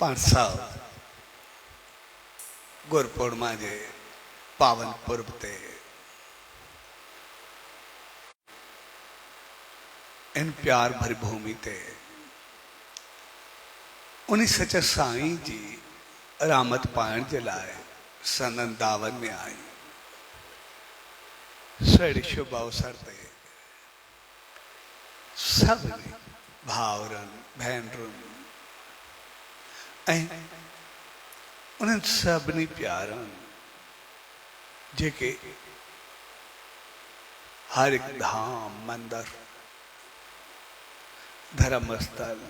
पाण साहब गुरपुर्णिमा जे पावन पुरब ते इन प्यार भरी भूमि ते उन्हीं सच्चे साईं जी रामत पाइण जे लाए सन 51 में आई सड़ी शुभ अवसर ते सब भावरन भेनरुन उन्हें सबनी प्यारन जेके हर एक धाम मंदिर धर्म स्थल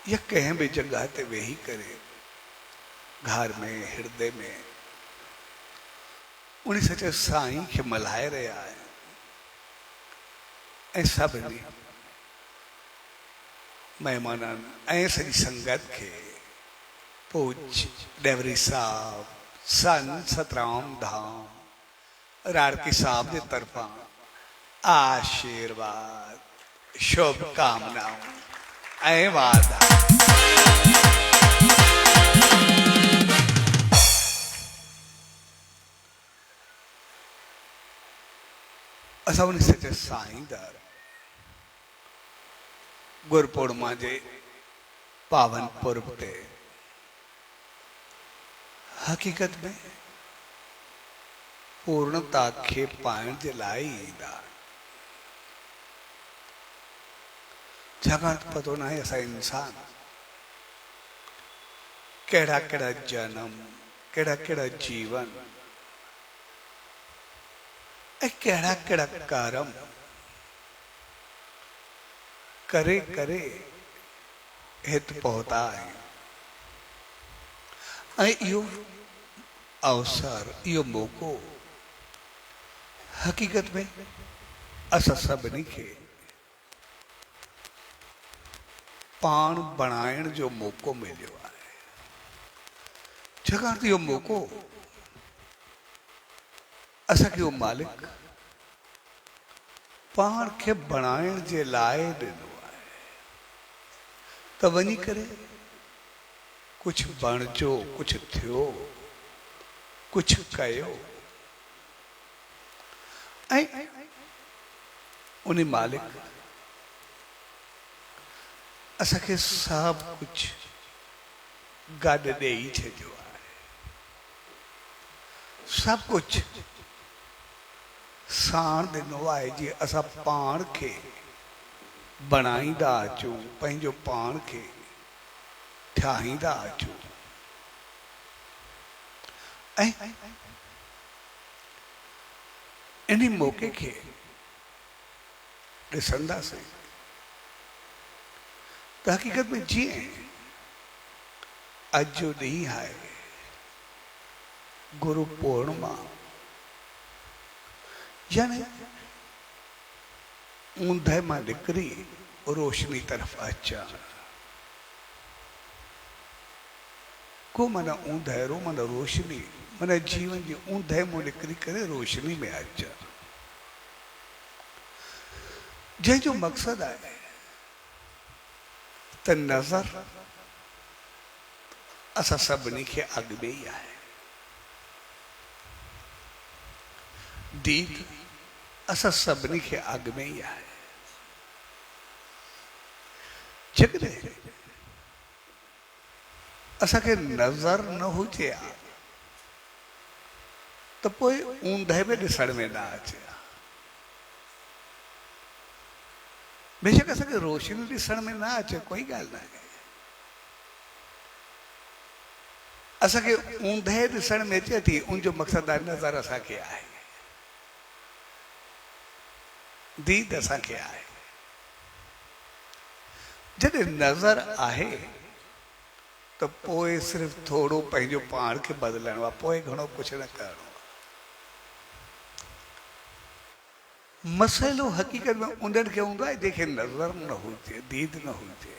या कहीं भी जगह ते वही करे घर में हृदय में उन्हें सच्चे साईं के मल्हाए रहा है ऐसा बनी मेहमानन सॼी संगत के पूज डेवरी साहब सन सतराम धाम रारकी साहब के तरफा आशीर्वाद शुभकामनाओं वादा असां उन सच्चे साईं दर गुरपुर्णिमा जे पावन पुरब ते हकीकत में पूर्णता के पाइण जे लाइ ईंदा छाकाणि पतो न आहे असां इंसान कहिड़ा कहिड़ा जन्म कहिड़ा कहिड़ा जीवन ऐं कहिड़ा कहिड़ा कर्म करे करे हित पहुता है यो अवसर यो मौको हकीकत में असां सभिनी खे पाण बणाइण जो मौको मिलियो आहे छाकाणि त इहो मौको असांखे उहो मालिक पाण खे बणाइण जे लाइ ॾिनो तो वही करे कुछ बणजो कुछ थियो कुछ कयो उन्हीं मालिक असांखे सब कुछ गॾु ॾेई छॾियो आहे सब कुछ साण ॾिनो आहे जीअं असां पाण खे बनाईंदा अचूं पंहिंजो पाण खे ठाहींदा अचूं इन मौके खे ॾिसंदासीं त हकीकत में जीअं अॼु जो ॾींहुं आहे गुरु पूर्णिमा यानी ऊंधे मां निकरी रोशनी तरफ अचा को मना ऊंधेरो मना रोशनी मना जीवन जी ऊंधे मां निकरी करे रोशनी में अचा जंहिंजो मक़सद आहे त नज़र असां सभिनी खे अॻु में ई आहे दीद असां सभिनी खे अॻु में ई आहे जेकॾहिं असांखे नज़र न हुजे त पोइ ऊंधे में ॾिसण में न अचे बेशक असांखे रोशनी ॾिसण में न अचे कोई ॻाल्हि न आहे असांखे ऊंधे ॾिसण में अचे थी उनजो मक़सदु आहे नज़र असांखे आहे दीद असांखे आहे जॾहिं नज़र आहे त पोइ सिर्फ़ु थोरो पंहिंजो पाण खे बदिलणो आहे पोइ घणो कुझु न करिणो आहे मसइलो हक़ीक़त में उन्हनि खे हूंदो आहे जंहिंखे नज़र न हुजे दीद न हुजे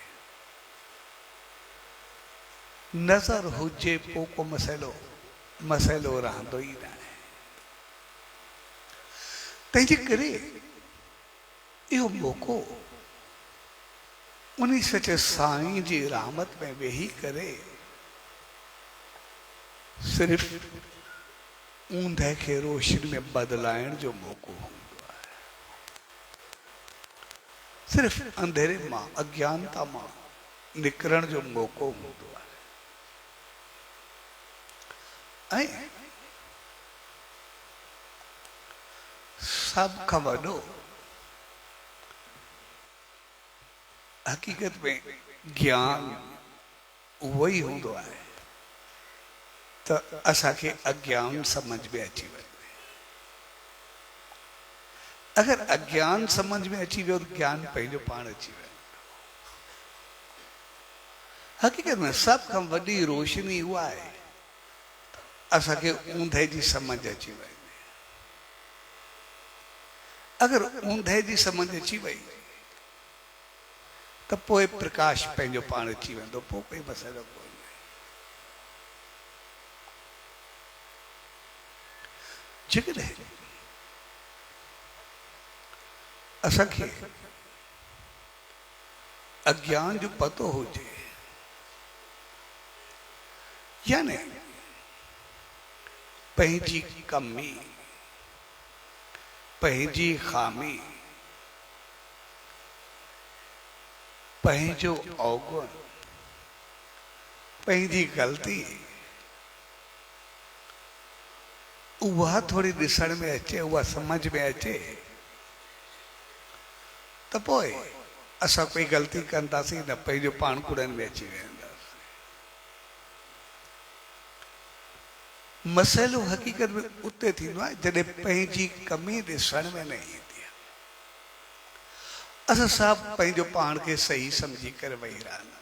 नज़र हुजे पोइ को मसइलो रहंदो ई न आहे तंहिंजे करे इहो मौक़ो उन्हीं सचे साईं जी रहमत में वेही करे सिर्फ ऊंधे खे रोशनी में बदलाइण जो मौको हूंदो आहे। सिर्फ अंधेरे मां अज्ञानता मां निकरण जो मौको हूंदो आहे। ऐं सब खां वॾो हकीकत में ज्ञान उहो ई हूंदो आहे त असांखे अज्ञान समझ में अची वञे। अगर अज्ञान समझ में अची वियो त ज्ञान पंहिंजो पाण अची वियो। हकीकत में सब खां वॾी रोशनी उहा आहे असांखे ऊंधे जी समझ अची वञे। अगर ऊंधे जी समझ अची वई त पोइ प्रकाश पंहिंजो पाण अची वेंदो, पोइ कोई मसइलो कोन्हे। जेकॾहिं असांखे अज्ञान जो पतो हुजे, यानी पंहिंजी कमी, पंहिंजी खामी, पंहिंजो अवगुण, पंहिंजी ग़लती, उहा थोड़ी ॾिसण में अचे, उहा समझ में अचे त पोइ असां कोई ग़लती कंदासीं न, पंहिंजो पाण कुड़नि में अची वेंदासीं। मसइलो हकीकत में उते थींदो आहे जॾहिं पंहिंजी कमी ॾिसण में न ईंदी आहे। असां सभु पंहिंजो पाण खे सही सम्झी करे वेही रहंदा,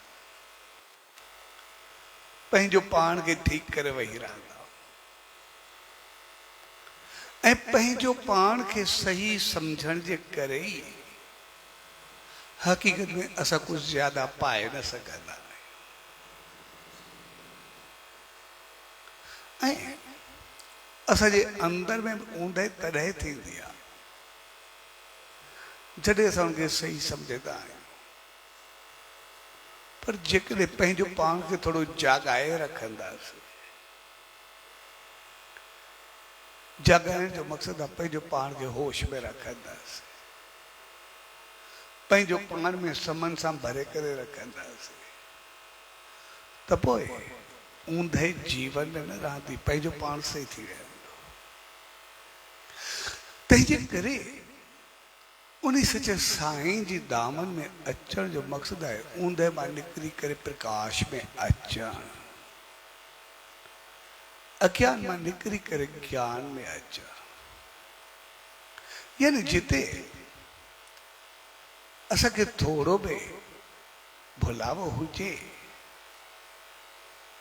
पंहिंजो पाण खे ठीकु करे वेही रहंदा, ऐं पंहिंजो पाण खे सही सम्झण जे करे ई हकीकत में असां कुछ ज्यादा पाए न सघंदा आहियूं। ऐं असांजे अंदर में ऊंधे तॾहिं थींदी आहे जॾहिं असां उनखे सही सम्झंदा आहियूं। पर जेकॾहिं पंहिंजो पाण खे थोरो जाॻाए रखंदासीं, जाॻाइण जो मक़सदु आहे पंहिंजो पाण खे होश में रखंदासीं, पंहिंजो पाण में समन सां भरे करे रखंदासीं त पोइ ऊंधे जीवन में न रहंदी, पंहिंजो पाण सही थी वेंदो। तंहिंजे करे उन सचे साईं जी दामन में अचण जो मक़सदु आहे ऊंधे मां निकिरी करे प्रकाश में अचणु, अज्ञान मां निकिरी करे ज्ञान में अचणु। यानी जिते असांखे थोरो बि भुलावो हुजे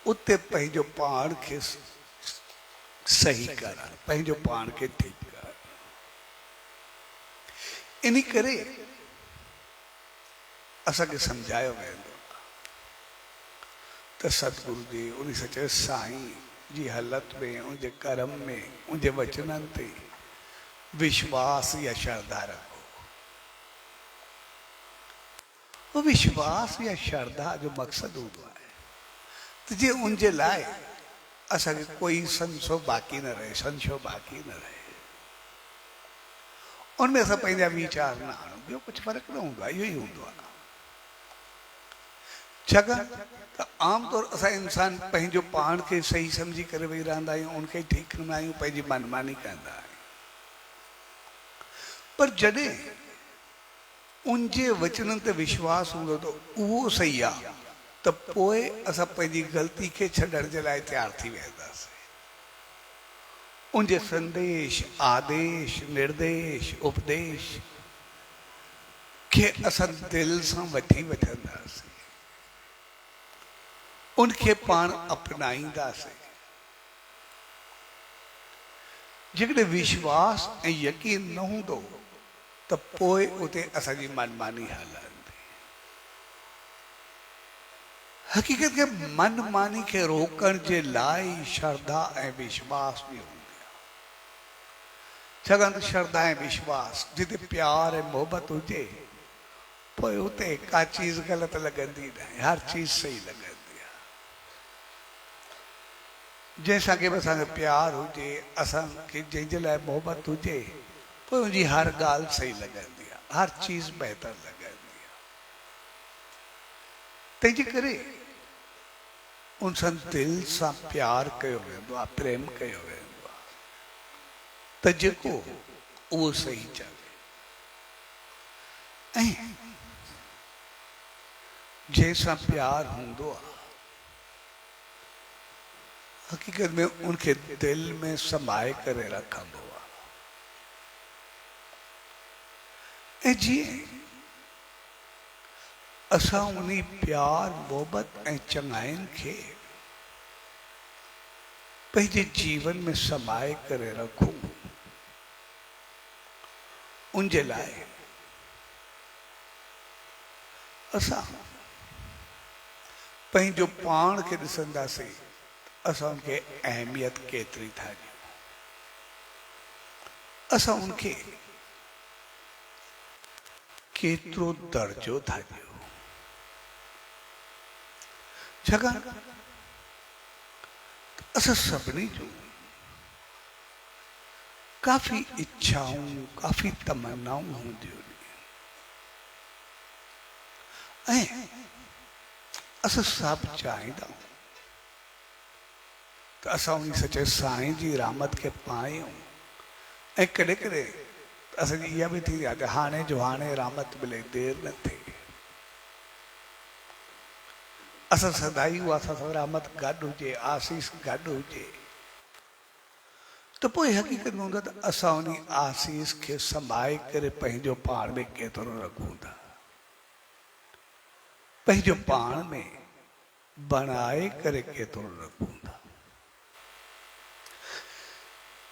उते पंहिंजो पाण खे सही करणु, पंहिंजो पाण खे ठीकु करणु। इन करे असांखे सम्झायो वेंदो त सतगुरु जी उन सचे साईं जी हालत में, उनजे कर्म में, उनजे वचननि ते विश्वास या श्रद्धा रखो। वो विश्वास या श्रद्धा जो मक़सदु हूंदो आहे त जे उनजे लाइ असांखे कोई संशय बाक़ी न रहे, संशय बाक़ी न रहे, उनमें असां पंहिंजा वीचार न आणूं, ॿियो कुझु फ़र्क़ु न हूंदो आहे, इहो ई हूंदो आहे। छाकाणि त आमतौर असां इंसान पंहिंजो पाण खे सही सम्झी करे वेही रहंदा आहियूं, उनखे ठीकु कंदा आहियूं, पंहिंजी मनमानी कंदा आहियूं। पर जॾहिं उनजे वचननि ते विश्वास हूंदो त उहो सही आहे त पोइ असां पंहिंजी ग़लती खे छॾण जे लाइ तयारु थी वेंदासीं। उनजे संदेश, आदेश, निर्देश, उपदेश खे असां दिलि सां वठी वठंदासीं, उनखे पाण अपनाईंदासीं। जेकॾहिं विश्वास ऐं यकीन न हूंदो त पोइ उते असांजी मनमानी हलंदी। हकीकत के मनमानी खे रोकण जे लाइ श्रद्धा ऐं विश्वास बि हूंदी आहे। छाकाणि त श्रद्धा ऐं विश्वास जिते प्यार ऐं मोहबत हुजे पोइ उते का चीज़ ग़लति लॻंदी न, हर चीज़ सही लॻंदी आहे। जंहिंसां खे बि असांखे प्यार हुजे, असांखे जंहिंजे लाइ मोहबत हुजे, पोइ उनजी हर ॻाल्हि सही लॻंदी आहे, हर चीज़ बहितर लॻंदी आहे। तंहिंजे करे उन सां दिलि सां प्यार कयो वेंदो आहे, प्रेम कयो वेंदो आहे, त जेको उहो सही चवे। ऐं जंहिंसां प्यार हूंदो आहे, हक़ीक़त में उनखे दिल में समाए करे रखंदो आहे। ऐं जीअं असां उन प्यार मोहबत ऐं चङाइनि खे पंहिंजे जीवन में समाए करे रखूं, उनजे लाइ असां पंहिंजो पाण खे ॾिसंदासीं, असां उनखे अहमियत केतिरी था ॾियूं, असां उनखे केतिरो दर्जो था ॾियूं। छाकाणि असां सभिनी जूं काफ़ी इच्छाऊं, काफ़ी तमन्नाऊं हूंदियूं ऐं असां सभु चाहींदा आहियूं त असां उन सचे साईं जी रहमत खे पायूं। ऐं कॾहिं कॾहिं असांजी इहा बि थी आहे त हाणे जो हाणे रहमत मिले, देरि न थिए। असां सदाई उहा असां सां रहमत गॾु हुजे, आसीस गॾु हुजे, त पोइ हक़ीक़त में हूंदो त असां उन आसीस खे संभाए करे पंहिंजो पाण में केतिरो रखूं था, पंहिंजो पाण में बणाए करे केतिरो रखूं था।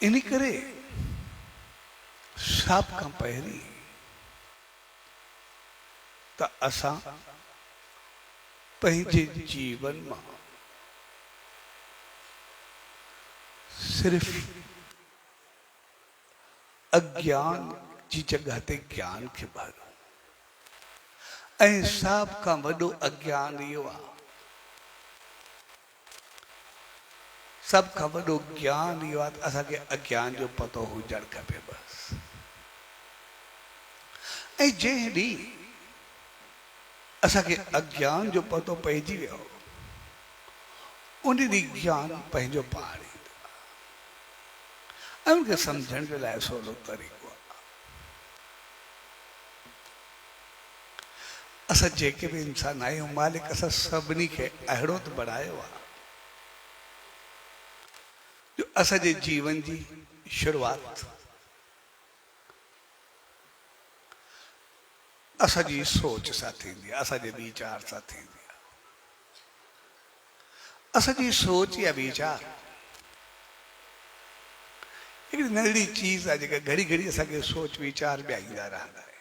इन करे सभ खां पहिरीं त असां पंहिंजे जीवन मां सिर्फ़ अज्ञान जी जगह ते ज्ञान खे भरूं। ऐं सभ खां वॾो अज्ञान इहो आहे, सभ खां वॾो ज्ञान इहो आहे त असांखे अज्ञान जो पतो हुजणु खपे बसि। ऐं जंहिं ॾींहुं असांखे अज्ञान जो पतो पइजी वियो, उन ॾींहुं ज्ञान पंहिंजो पाण ईंदो आहे। ऐं उनखे सम्झण जे लाइ सवलो तरीक़ो आहे, असां जेके बि इंसान आहियूं, मालिक असां सभिनी खे अहिड़ो त बणायो आहे जो असांजे जीवन जी शुरूआत असांजी सोच सां थींदी आहे, असांजे वीचार सां थींदी आहे। असांजी सोच या वीचार हिकिड़ी नंढड़ी चीज़ आहे जेका घड़ी घड़ी असांखे सोच वीचार ॿिया ईंदा रहंदा आहिनि।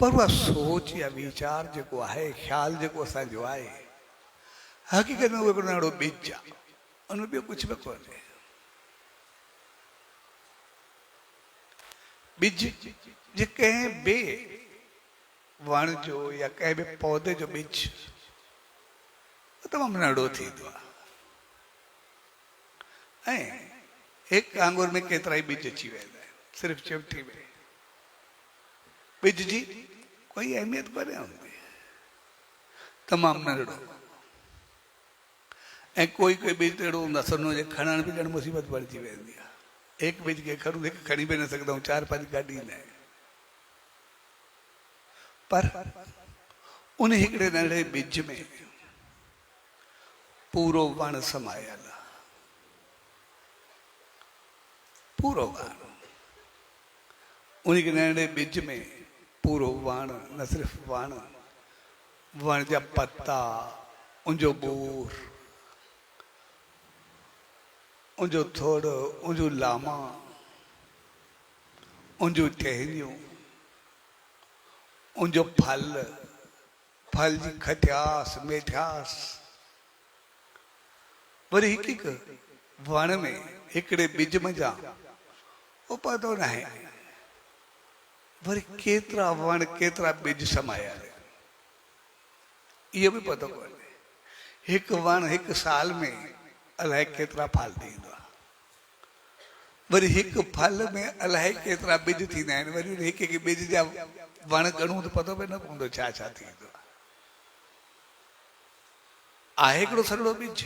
पर उहा सोच या वीचार जेको आहे, ख़्याल जेको असांजो आहे, हक़ीक़त में उहो हिकिड़ो नंढड़ो ॿिज आहे, उन में ॿियो कुझु बि कोन्हे। ॿिज जे कंहिं बि वण जो या कंहिं बि पौधे जो ॿिज तमामु नंढड़ो थींदो आहे। ऐं हिकु आंगुर में केतिरा ई ॿिज अची वेंदा आहिनि, सिर्फ़ु चिमटी में। ॿिज जी कोई अहमियत कोन्हे हूंदी, तमामु नंढड़ो। ऐं कोई कोई ॿिज अहिड़ो हूंदो आहे, हुनजे खणण बि ॼण मुसीबत पइजी वेंदी आहे। एक ॿिज खे खणूं, हिकु खणी बि न सघंदा आहियूं, 4-5 गाॾी न आहे। पर उन हिकिड़े नंढड़े ॿिज में पूरो वण समायल आहे, पूरो वण। उन नंढड़े ॿिज में पूरो वण, न सिर्फ़ु वण, वण जा पत्ता, उनजो ॿूर, उनजो थोड़, उनजो लामा, उनजो टहनियूं, उनजो फल, फल जी खटियास, मिठास। वरी हिकु वण में हिकिड़े ॿिज में जा उहो पतो न आहे, वरी केतिरा वण केतिरा ॿिज समाया इहो बि पतो कोन्हे। हिकु वण हिकु साल में अलाए केतिरा फल ॾींदो आहे, वरी हिकु फल में अलाए केतिरा ॿिज थींदा आहिनि, वरी हिकु हिकु ॿिज जा वण ॻणूं त पतो बि न पवंदो छा छा थींदो आहे। हिकिड़ो सॻड़ो ॿिज,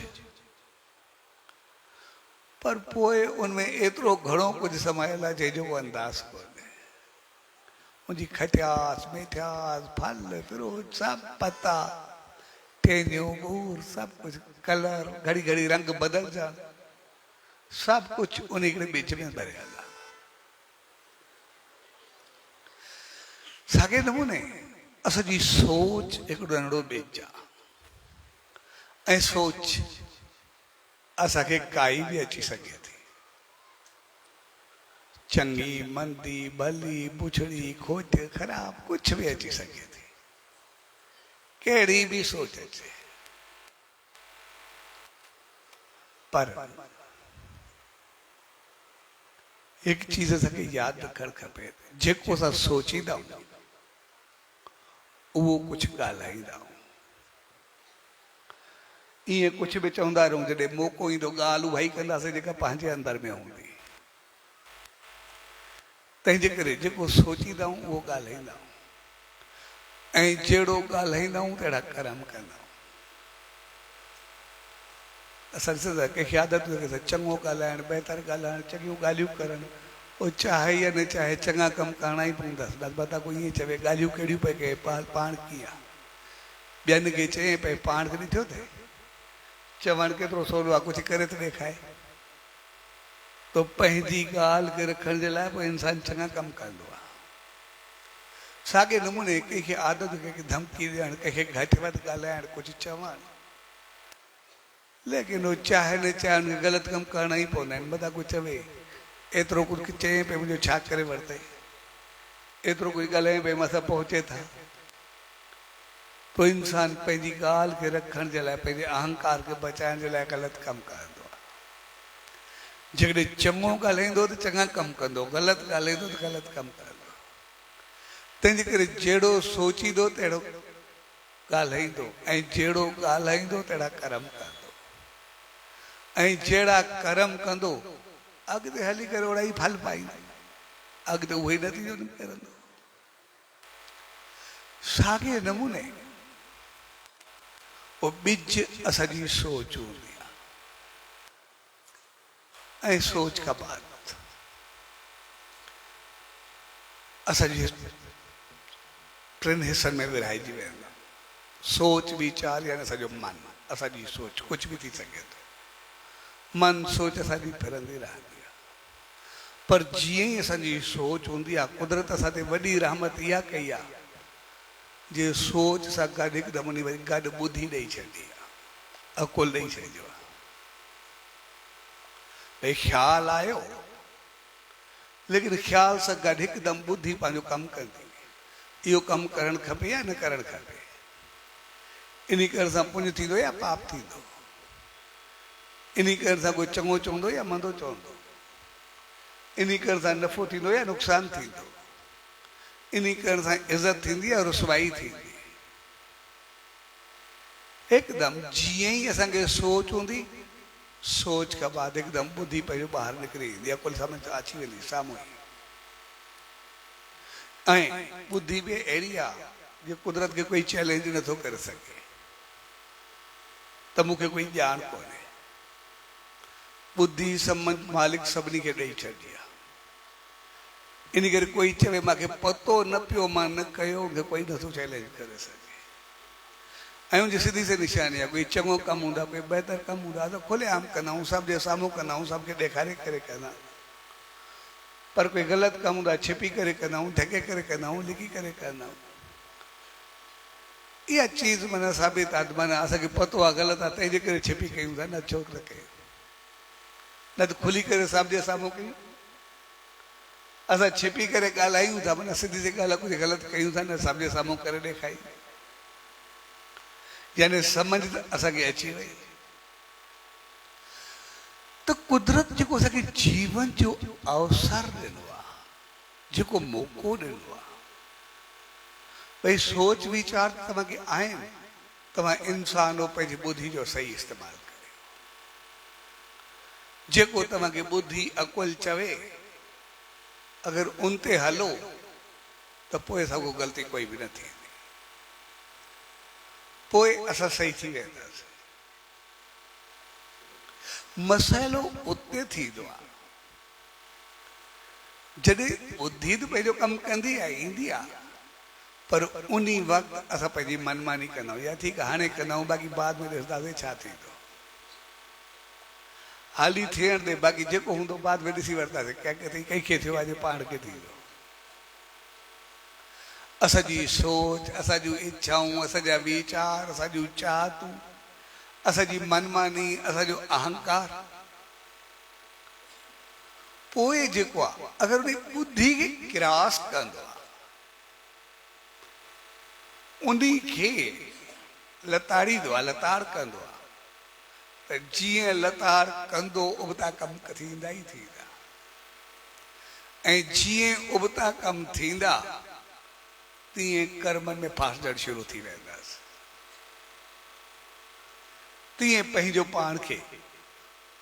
पर पोइ उनमें एतिरो घणो कुझु समायल आहे जंहिंजो को अंदाज़ कोन्हे। उनजी खटियास मिठास फल फ्रूट सभु पता टेनियूं ॻूर सभु कुझु कलर घड़ी घड़ी रंग बदलजनि सभु कुझु उन हिकिड़े ॿिज में भरियल आहे। साॻे नमूने असांजी सोच हिकिड़ो नंढो ॿिज आहे ऐं सोच असांखे काई बि अची सघे थी, चङी मंदी भली बुछड़ी खोट ख़राब कुझु बि अची सघे थी, कहिड़ी बि सोच अचे। पर हिकु चीज़ असांखे यादि रखणु खपे, जेको असां सोचींदा आहियूं उहो कुझु ॻाल्हाईंदा आहियूं। ईअं कुझु बि चवंदा रहूं, जॾहिं मौक़ो ईंदो ॻाल्हि उहा ई कंदासीं जेका पंहिंजे अंदर में हूंदी। तंहिंजे करे जेको सोचींदा आहियूं उहो ॻाल्हाईंदा आहियूं ऐं जहिड़ो ॻाल्हाईंदा आहियूं तहिड़ा कर्म कंदा आहियूं। असां ॾिसंदा कंहिंखे आदत हुजे चङो ॻाल्हाइणु बहितर ॻाल्हाइणु चङियूं ॻाल्हियूं करणु, उहो चाहे या न चाहे चङा कमु करणा ई पवंदसि। अलबत्ता कोई ईअं चवे ॻाल्हियूं कहिड़ियूं पई कहे पाण कीअं आहे, ॿियनि खे चए पई पाण खे ॾिठो अथई चवणु केतिरो सवलो आहे, कुझु करे त ॾेखारे। तो पंहिंजी ॻाल्हि खे रखण जे लाइ पोइ इंसानु चङा कमु कंदो आहे। साॻे नमूने कंहिंखे आदत कंहिंखे धमकी ॾियणु, कंहिंखे घटि वधि ॻाल्हाइणु, कुझु चवणु, लेकिन उहो चाहे न चाहे हुनखे ग़लति कमु करणा ई पवंदा आहिनि। मथां कुझु चवे एतिरो कुझु चए पई मुंहिंजो छा करे वरितई, एतिरो कुझु ॻाल्हाए पई मथां पहुचे था। पोइ इंसानु पंहिंजी ॻाल्हि खे रखण जे लाइ पंहिंजे अहंकार खे बचाइण जे लाइ ग़लति कमु कंदो आहे। जेकॾहिं चङो ॻाल्हाईंदो त चङा कमु कंदो, ग़लति ॻाल्हाईंदो त ग़लति कमु कंदो। तंहिंजे करे जहिड़ो सोचींदो तहिड़ो ॻाल्हाईंदो ऐं जहिड़ो ॻाल्हाईंदो तहिड़ा कर्म कंदो ऐं जहिड़ा कर्म कंदो अॻिते हली करे ओड़ा ई फल पाईंदो, अॻिते उहो ई नतीजो निकिरंदो। साॻे नमूने वो ॿिज असांजी सोच हूंदी आहे ऐं सोच खां बाद असांजी टिनि हिसनि में विरहाइजी वेंदा। सोच वीचार यानी असांजो मन, असांजी सोच कुझु बि थी सघे थो। मन सोच असांजी फिरंदी रहंदी आहे, पर जीअं ई असांजी सोच हूंदी आहे, कुदरत असां ते वॾी रहमत इहा कई आहे जे सोच सां गॾु हिकदमि उन वरी गॾु ॿुधी ॾेई छॾी आहे, अकुल ॾेई छॾियो आहे। भई ख़्यालु आयो, लेकिन ख़्याल सां गॾु हिकदमि ॿुधी पंहिंजो कमु कंदी, इहो कमु करणु खपे या न करणु खपे, इन करे सां पुञ थींदो या पाप थींदो, इन करे सां कोई चङो चवंदो या मंदो चवंदो, इन करे सां नफ़ो थींदो या नुक़सानु थींदो, इन करण सां इज़त थींदी या रुसवाई थींदी। हिकदमि जीअं ई असांखे सोच हूंदी, सोच खां बाद हिकदमि ॿुधी पंहिंजो ॿाहिरि निकिरी ईंदी, अकुल सम्झ अची वेंदी साम्हूं ई। ऐं ॿुधी बि अहिड़ी आहे जो कुदरत खे कोई चैलेंज नथो करे सघे त मूंखे कोई ॼाण कोन्हे। ॿुधी सम्झ मालिक सभिनी खे ॾेई छॾी आहे। इन करे कोई चवे मूंखे पतो न पियो मां न कयो, मूंखे कोई नथो चैलेंज करे सघे। ऐं उनजी सिधी सी निशानी आहे, कोई चङो कमु हूंदा, कोई बहितर कमु हूंदा त खुलेआम कंदा आहियूं, सभु जे साम्हूं कंदा आहियूं, सभु खे ॾेखारे करे कंदा आहियूं। पर कोई ग़लति कमु हूंदा छिपी करे कंदा आहियूं, ढके करे कंदा आहियूं, लिकी करे कंदा आहियूं। इहा चीज़ माना साबित आहे, माना असांखे पतो आहे ग़लति आहे, तंहिंजे करे छिपी कयूं था, न छो न कयूं, न त खुली करे सभु जे साम्हूं कयूं। असां छिपी करे ॻाल्हायूं था, माना सिधी सी ॻाल्हि कुझु ग़लति कयूं था, न सभु जे साम्हूं करे ॾेखायूं, यानी सम्झ असांखे अची वई। त कुदरत जेको असांखे जीवन जो अवसर ॾिनो आहे, जेको मौको ॾिनो आहे भई सोच वीचार तव्हांखे आहिनि, तव्हां इंसान हो पंहिंजी ॿुधी जो सही इस्तेमालु करे। जेको तव्हांखे ॿुधी अकुल चवे अगरि उन ते हलो त पोइ साॻो ग़लती कोई बि न थींदी, पोइ असां सही थी वेंदासीं। मसइलो उते थींदो आहे जॾहिं ॿुधी त पंहिंजो कमु कंदी आहे, ईंदी आहे, पर उन वक़्तु असां पंहिंजी मनमानी कंदा आहियूं, या ठीकु आहे हाणे कंदा आहियूं, बाक़ी बाद में ॾिसंदासीं छा थींदो, हाली थियण दे, बाक़ी जेको हूंदो बाद में ॾिसी वठंदासीं, कंहिंखे थियो आहे पाण खे थींदो। असांजी सोच, असांजूं इच्छाऊं, असांजा वीचार, असांजूं चाहतूं, असांजी मनमानी, असांजो अहंकार, पोइ जेको आहे अगरि उन ॿुधी खे क्रॉस कंदो आहे, उन खे लताड़ींदो आहे, लताड़ कंदो आहे, त जीअं लताड़ कंदो उबता कम थींदा ई थींदा, ऐं जीअं उबता कम थींदा तीअं कर्मनि में फासजण शुरू थी वेंदासीं, तीअं पंहिंजो पाण खे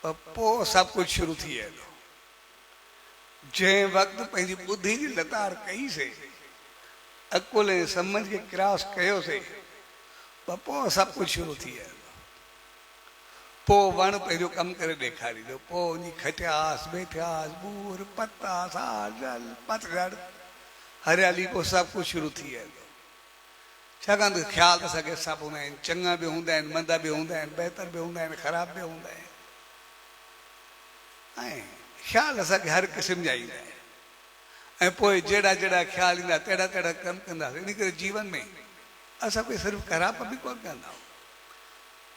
पोइ सभु कुझु शुरू थी वेंदो। जंहिं वक़्तु पंहिंजी ॿुधी जी लताड़ कईसीं, अकुल ऐं सम्झ खे क्रॉस कयोसीं, पोइ सभु कुझु शुरू थी वेंदो। पोइ वण पंहिंजो कमु करे ॾेखारींदो, पोइ उनजी खटियास, मिठास, बूर, पता, साल, जल, पतझड़, हरियाली, पोइ सभु कुझु शुरू थी वेंदो। छाकाणि त ख़्याल त असांखे सभु हूंदा आहिनि, चङा बि हूंदा आहिनि, मंदा बि हूंदा आहिनि, बहितर बि हूंदा आहिनि, ख़राब बि हूंदा आहिनि, ऐं ख़्याल असांखे हर क़िस्म जा ईंदा आहिनि। ऐं पोइ जहिड़ा जहिड़ा ख़्याल ईंदा तहिड़ा तहिड़ा कमु कंदासीं। इन करे जीवन में असां कोई सिर्फ़ु ख़राब बि कोन कंदा आहियूं,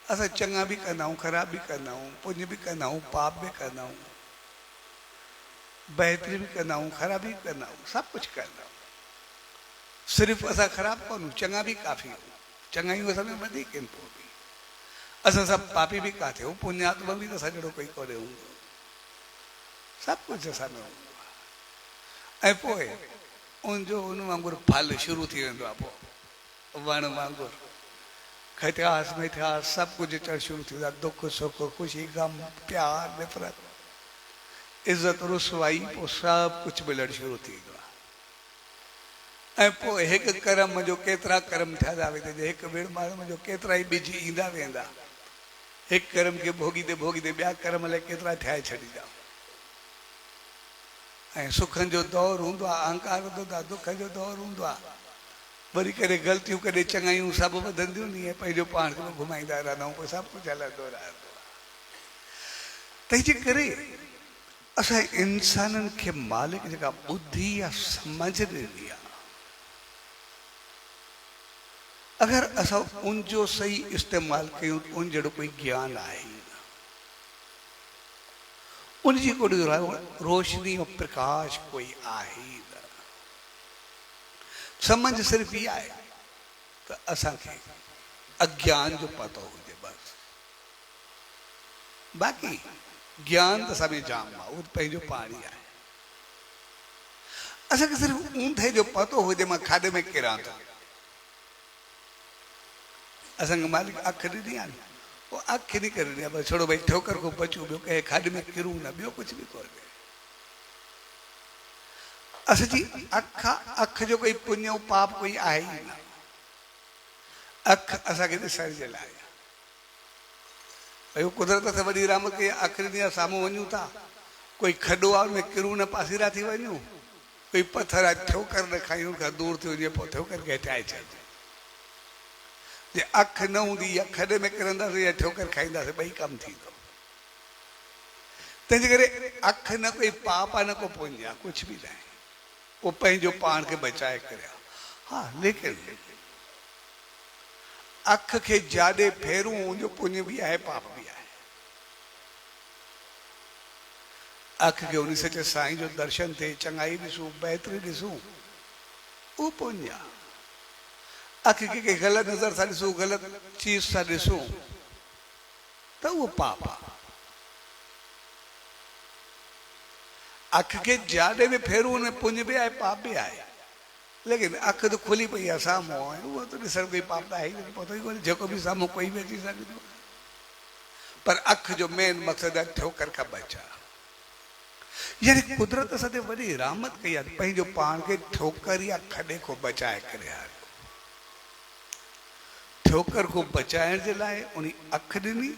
असां चङा बि कंदा आहियूं, ख़राब बि कंदा आहियूं, पुञ बि कंदा आहियूं, पाप बि कंदा आहियूं, बहितरी बि कंदा आहियूं, ख़राबी बि कंदा आहियूं, सभु कुझु कंदा आहियूं। सिर्फ़ु असां ख़राब कोन्हूं, चङा बि काफ़ी आहियूं, चङायूं असां में वधीक आहिनि, पोइ बि असां सभु पापी बि काथे आहियूं, पुण्यात्मा बि त असां जहिड़ो कोई कोन्हे हूंदो, सभु कुझु असां में हूंदो आहे। ऐं पोइ उनजो उन वांगुरु फल शुरू थी वेंदो आहे, पोइ वण वांगुरु खटियास, मिठास, सभु कुझु अचणु शुरू थी वेंदो आहे, दुख सुख, ख़ुशी, गम, प्यार, नफ़रत, इज़त, रुसवाई, पोइ सभु कुझु मिलणु शुरू थी वेंदो आहे। ऐं पोइ हिकु कर्म जो केतिरा कर्म थिया वेंदा, हिकु विड़मार जो केतिरा ई बिज ईंदा वेंदा, हिकु कर्म खे भोगींदे भोगींदे ॿिया कर्म लाइ केतिरा ठाहे छॾींदा। ऐं सुखनि जो दौरु हूंदो आहे, अहंकार हूंदो आहे, दुख जो दौरु हूंदो आहे, वरी करे ग़लतियूं कॾहिं चङायूं सभु वधंदियूं नी, पंहिंजो पाण खे घुमाईंदा रहंदा आहियूं, पोइ सभु कुझु हलंदो रहंदो आहे। तंहिंजे करे असां इंसाननि खे मालिक जेका ॿुधी या सम्झ ॾिनी आहे, अगरि असां उनजो सही इस्तेमालु कयूं त उन जहिड़ो कोई ज्ञान आहे ई न, उनजी कोई रोशनी और प्रकाश कोई आहे ई न। समझ सिर्फ़ु इहा आहे त असांखे अज्ञान जो पतो हुजे बसि, बाक़ी ज्ञान त असां में जाम आहे, उहो त पंहिंजो पाण ई आहे। असांखे सिर्फ़ु ऊंधे जो पतो हुजे मां खाधे में किरां थो, असांखे मालिक अखि ॾिनी आहे, पोइ अखि नहीं करे ॾिनी, बसि छोड़ो भई ठोकर को बचूं, ॿियो कंहिं खाॾे में किरूं न, ॿियो कुझु बि कोन्हे। असांजी अखि, अखि जो कोई पुण्य पाप कोई आहे ई न, अखि असांखे ॾिसण जे लाइ, भई कुदरत सां वॾी रहमत कई, अखि ॾिनी आहे, साम्हूं वञूं था, कोई खॾो आहे में किरूं न, पासीरा थी वञूं, कोई पथर आहे ठोकर न खायूं, खां दूर थी वञे, पोइ ठोकर खे हटाए छॾिजे। जे अखि न हूंदी या खॾे में किरंदासीं या ठोकर खाईंदासीं, ॿई कमु थींदो। तंहिंजे करे अखि न कोई पाप आहे, न को पुण्य आहे, कुझु बि न आहे, उहो पंहिंजो पाण खे बचाए करे। हा, लेकिन अखि खे जाॾे फेरूं, उनजो पुण्य बि आहे, पाप बि आहे। अखि खे उन सचे साईं जो दर्शन थिए, चङाई ॾिसूं, बहितरी ॾिसूं, उहो पुण्य आहे। अखि खे कंहिं ग़लति नज़र सां ॾिसूं, ग़लति चीज़ सां ॾिसूं, त उहो पाप आहे। अख के जाॾे बि फेरूं हुन पुञ बि आहे पाप बि आहे, लेकिन अख तो खुली पई आहे साम्हूं आहे, उहो त ॾिसण कोई पाप त आहे ई पतो ई कोन्हे, जेको बि साम्हूं कोई बि अची सघंदो। पर अख जो मेन मक़सदु आहे ठोकर खां बचा, यानी कुदरत सां वॾी रहमत कई आहे, पंहिंजो पाण खे ठोकर या खॾे खां बचाए करे हारियो। ठोकर को बचाइण जे लाइ उन अख ॾिनी,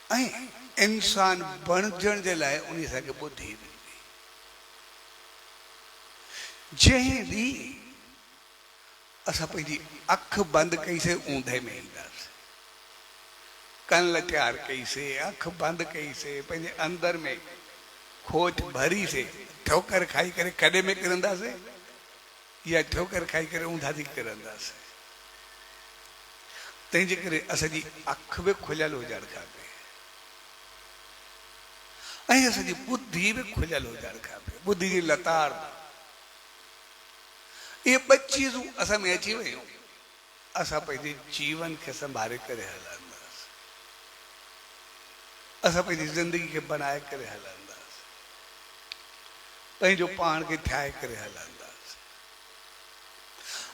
ऐं इंसान बणजण जे लाइ उन असांखे ॿुधी ॾिनी। जंहिं ॾींहुं असां पंहिंजी अख बंदि कईसीं ऊंधे में ईंदासीं, कन लचार कईसीं, अख बंदि कईसीं, पंहिंजे अंदर में खोज भरीसीं, ठोकर खाई करे खॾे में किरंदासीं या ठोकर खाई करे ऊंधा थी किरंदासीं। तंहिंजे करे असांजी अख बि खुलियल हुजणु खपे ऐं असांजी ॿुधी बि खुलियल हुजणु खपे। ॿुधी जी लतार, इहे ॿ चीज़ूं असां में अची वियूं, असां पंहिंजे जीवन खे संभाले करे हलंदासीं, असां पंहिंजी ज़िंदगी खे बनाए करे हलंदासीं, पंहिंजो पाण खे ठाहे करे हलंदासीं।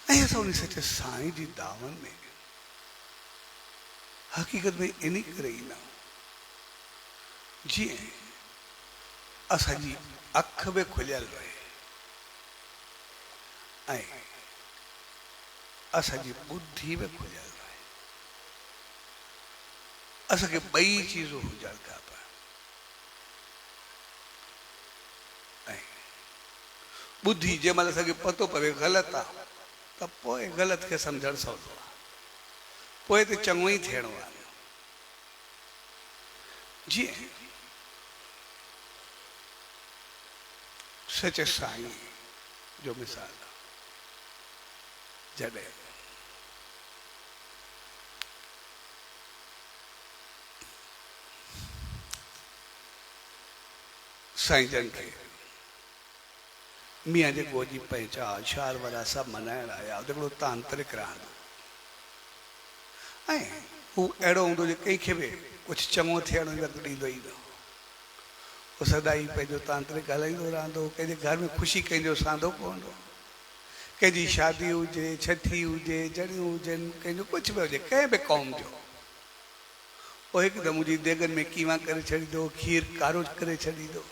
ऐं असां उन सचे साईं जी दावनि में हक़ीक़त में इन करे ईंदा जीअं असांजी अख बि खुलियल रहे ऐं असांजी ॿुधी बि खुलियल रहे। असांखे ॿई चीज़ूं हुजणु खपनि। ऐं ॿुधी जंहिं महिल असांखे पतो पवे ग़लति आहे त पोइ ग़लति खे सम्झणु सवलो आहे, पोइ त चङो ई थियणो आहे। जीअं सचे साईं जो मिसाल आहे, जॾहिं साईं जन खे मियाँ जे गोजी पहचान शार वारा सभु मल्हाइण आया, हिकिड़ो तांत्रिक रहंदो ऐं हू अहिड़ो हूंदो जो कंहिंखे बि कुझु चङो थियण जो वक़्तु ॾींदो ई न, हू सदाई पंहिंजो तांत्रिक हलाईंदो रहंदो। कंहिंजे घर में ख़ुशी कंहिंजो सांदो पवंदो, कंहिंजी शादी हुजे, छठी हुजे, जड़ियूं हुजनि, कंहिंजो कुझु बि हुजे, कंहिं बि क़ौम जो, पोइ हिकदमि मुंहिंजी देगनि में कीमा करे छॾींदो, खीर कारो करे छॾींदो।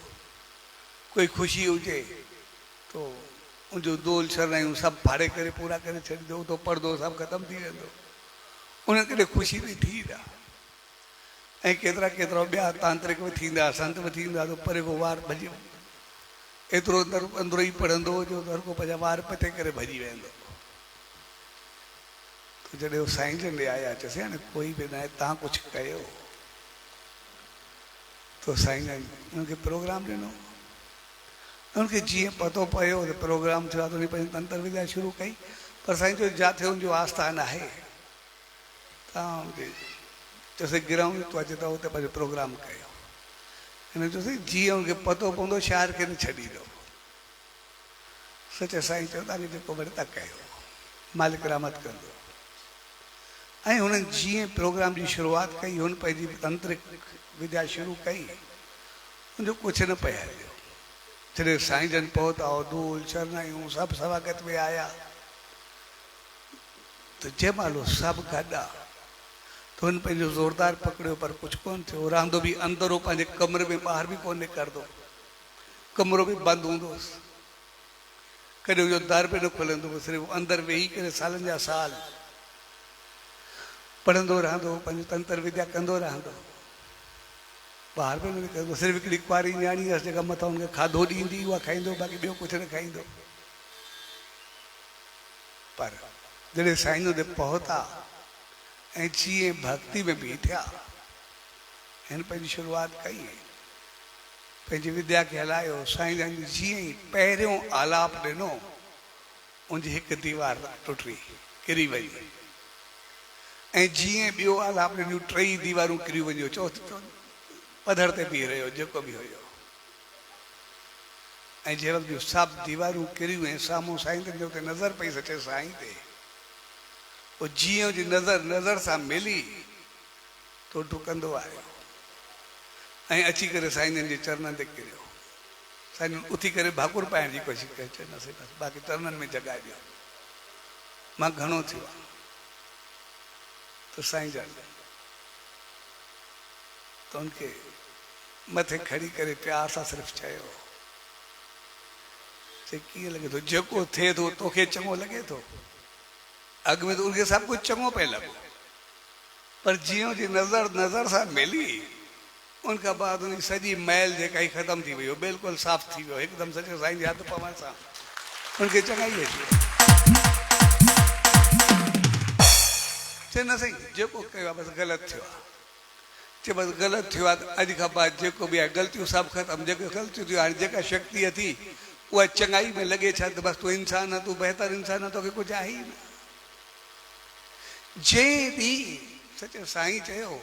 कोई ख़ुशी हुजे तो उनजो दोल शरनायूं सभु फाड़े करे पूरा करे छॾींदो, तो पर्दो सभु ख़तमु थी वेंदो, उन्हनि खे ख़ुशी बि थी विया। ऐं केतिरा केतिरा ॿिया तांत्रिक बि थींदा, संत बि थींदा, तो परे को वार भॼी एतिरो अंदरो ई पढ़ंदो जो हर को पंहिंजा वार पते करे भॼी वेंदो। तो जॾहिं उहो साईं जन ॾे आया, चयोसीं हाणे कोई बि न आहे, तव्हां कुझु कयो। तो साईं जन उनखे प्रोग्राम ॾिनो, उनखे जीअं पतो पियो त प्रोग्राम थियो आहे, त उन पंहिंजी तंत्र विद्या शुरू कई। पर साईं जो जिथे उनजो आस्थान आहे, तव्हां चयोसीं गिरऊं तूं अचे त हुते पंहिंजो प्रोग्राम कयो। हिन चयोसीं जीअं उनखे पतो पवंदो शहर खे न छॾींदो। सचे साईं चयो तव्हांखे जेको वणे तव्हां कयो, मालिक रहमत कंदो। ऐं हुननि जीअं प्रोग्राम जी शुरूआति कई, हुन पंहिंजी तंत्रिक विद्या शुरू कई, उनजो कुझु न पिया हलियो। जॾहिं साईं जन पहुता, धूल शरनायूं सभु सवागत में आया, तो जंहिं महिल सभु गॾा तो हुन पंहिंजो ज़ोरदार पकड़ियो, पर कुझु कोन थियो। रहंदो बि अंदरि हो, पंहिंजे कमरे में ॿाहिरि बि कोन निकिरंदो, कमरो बि बंदि हूंदोसि, कॾहिं हुनजो दर बि न खुलंदो हो, सिर्फ़ु अंदरि वेही करे सालनि जा साल पढ़ंदो रहंदो, पंहिंजो तंत्र विद्या कंदो रहंदो, ॿाहिरि बि न निकिरंदो। सिर्फ़ु हिकिड़ी कुआरी न्याणी हुअसि जेका मथां हुनखे खाधो ॾींदी, उहा खाईंदो, बाक़ी ॿियो कुझु न खाईंदो। पर जॾहिं साईं ते पहुता ऐं जीअं भक्ति में बीठा, हिन पंहिंजी शुरूआति कई, पंहिंजी विद्या खे हलायो। साईं जन जीअं ई पहिरियों आलाप ॾिनो, उनजी हिकु दीवार टुटी किरी वई, ऐं जीअं ॿियो आलाप ॾिनियूं, टई दीवारूं किरी वञो, चौथो पधर ते बीह रहियो जेको बि हुयो। ऐं जंहिं वक़्तु सभु दीवारूं किरियूं ऐं साम्हूं साईं जन जो नज़र पई सचे साईं ते, पोइ जीअं जी नज़र सां मिली तो डुकंदो आयो, ऐं अची करे साईं जे चरणनि ते किरियो। साईं उथी करे भाकुर पाइण जी कोशिशि कई, चए न बसि बाक़ी चरणनि में जॻाए ॾियो, मां घणो थियो आहे। तो साईं जन तो उनके मथे खड़ी करे प्यार सां सिर्फ़ु चयो, कीअं लॻे थो? जेको थिए थो तोखे चङो लॻे थो? अॻ में तो उनखे सभु कुझु चङो पियो लॻो, पर जीअं जी नज़र सां मिली उनखां बाद उन सॼी मैल जेका ही ख़तम थी वई, बिल्कुलु साफ़ थी वियो हिकदमि। सॼो साईं जे हथ पवण सां उनखे चङाई अची वई। चए न साईं जेको कयो आहे बसि ग़लति थियो आहे। चए बसि ग़लति थियो आहे त अॼु खां बाद जेको बि आहे ग़लतियूं सभु ख़तमु। जेके ग़लतियूं थियूं हाणे जेका शक्ति थी उहा चङाई में लॻे छा त बसि तूं इंसान आहे, तूं बहितर इंसान आहे, तोखे कुझु आहे ई न। जंहिं ॾींहुं सचो साईं चयो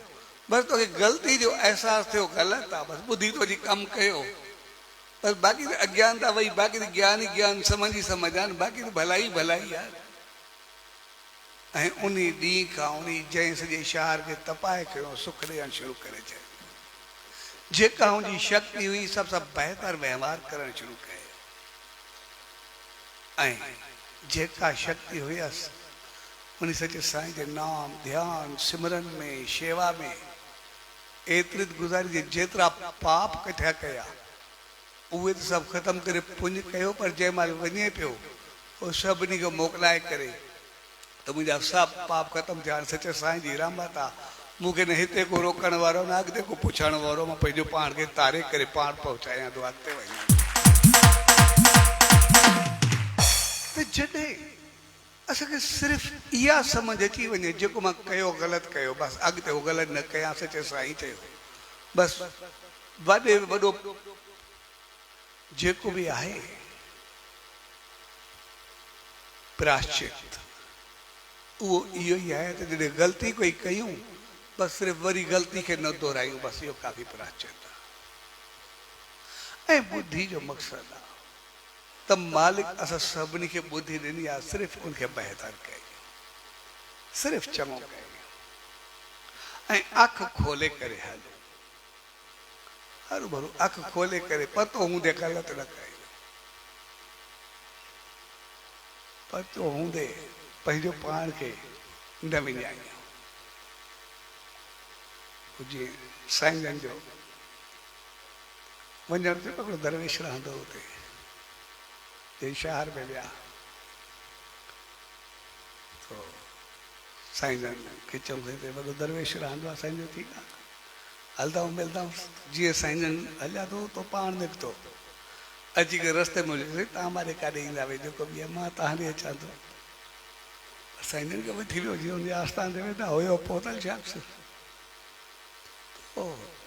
बसि तोखे ग़लती जो अहसासु थियो, ग़लति आहे, बसि ॿुधी तुंहिंजी कमु कयो, बसि बाक़ी त अज्ञानता वई, बाक़ी त ज्ञान ई ज्ञान, समझ ई समझ आहे, बाक़ी त भलाई भलाई आहे। ऐं उन ॾींहुं खां उन जंहिं सॼे शहर खे तपाए खयो सुख ॾियणु शुरू करे छॾियो। जेका हुनजी शक्ति हुई सभ सां बहितर व्यवहार करणु शुरू कयो। ऐं जेका शक्ति हुयसि उन सचे साईं जे नाम ध्यान सिमरन में शेवा में एतिरी गुज़ारी जेतिरा पाप कठिया कया उहे त सभु ख़तमु करे पुञ कयो। पर जंहिं महिल वञे पियो उहो सभिनी खे मोकिलाए करे त मुंहिंजा सभु पाप ख़तमु थिया। सचे साईं जी रहमत आहे, मूंखे न हिते को रोकण वारो न अॻिते को पुछण वारो, मां पंहिंजो पाण खे तारे करे पाण पहुचायां थो अॻिते वञां। त जॾहिं असांखे सिर्फ़ु इहा समझ अची वञे जेको मां कयो ग़लति कयो, बसि अॻिते उहो ग़लति न कयां। सचे साईं चयो बसि वॾे वॾो जेको बि आहे प्राश्चित उहो इहो ई आहे त जॾहिं ग़लती कोई कयूं बसि सिर्फ़ु वरी ग़लती खे न दोहरायूं, बसि इहो काफ़ी प्राश्चित आहे। ऐं ॿुधी जो मक़सदु आहे त मालिक असां सभिनी खे ॿुधी ॾिनी आहे, सिर्फ़ु उनखे बहितर कयूं, सिर्फ़ु चङो कयूं ऐं अखि खोले करे हलो। हरू भरू अखि खोले करे पतो हूंदे ग़लति न कयूं, पतो हूंदे पंहिंजो पाण खे न विञायूं। जीअं साईं जन जो वञण ते हिकिड़ो दरवेश रहंदो हुते जे शहर में विया तो साईं जन खे चऊं ते वॾो दरवेश रहंदो आहे। साईं जो ठीकु आहे हलंदा आहियूं मिलंदा आहियूं। जीअं साईं जन हलिया तो पाण निकितो अची करे रस्ते में तव्हां मारे काॾे ईंदा भई जेको बि आहे मां तव्हां ॾे अचां थो। साईं जन खे वठी वियो जीअं हुनजे आस्थान ते वेठा हुयो पहुतल शख़्स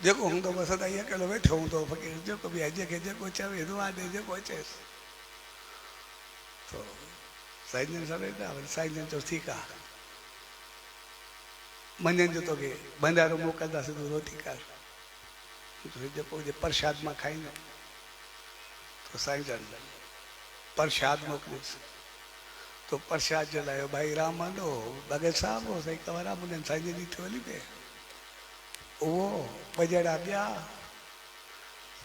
जेको हूंदो बसि अदा अकेलो वेठो हूंदो फ़क़ीर जेको बि आहे जंहिंखे जेको चवे दुआ ॾे जेको अचेसि। तो साईं जन सां वेठा वरी साईं जन चयो ठीकु आहे मंझंदि जो तोखे भंडारो मोकिलंदासीं तूं रोटी कर जेको हुजे प्रसाद मां खाईंदो। तो साईं जन प्रसाद मोकिलियोसि तो प्रसाद जे लाइ भाई रामन हो भगत साहब हो साईं कंवरराम उन्हनि साईं जन जी थोली में उहो ॿ ॼणा ॿिया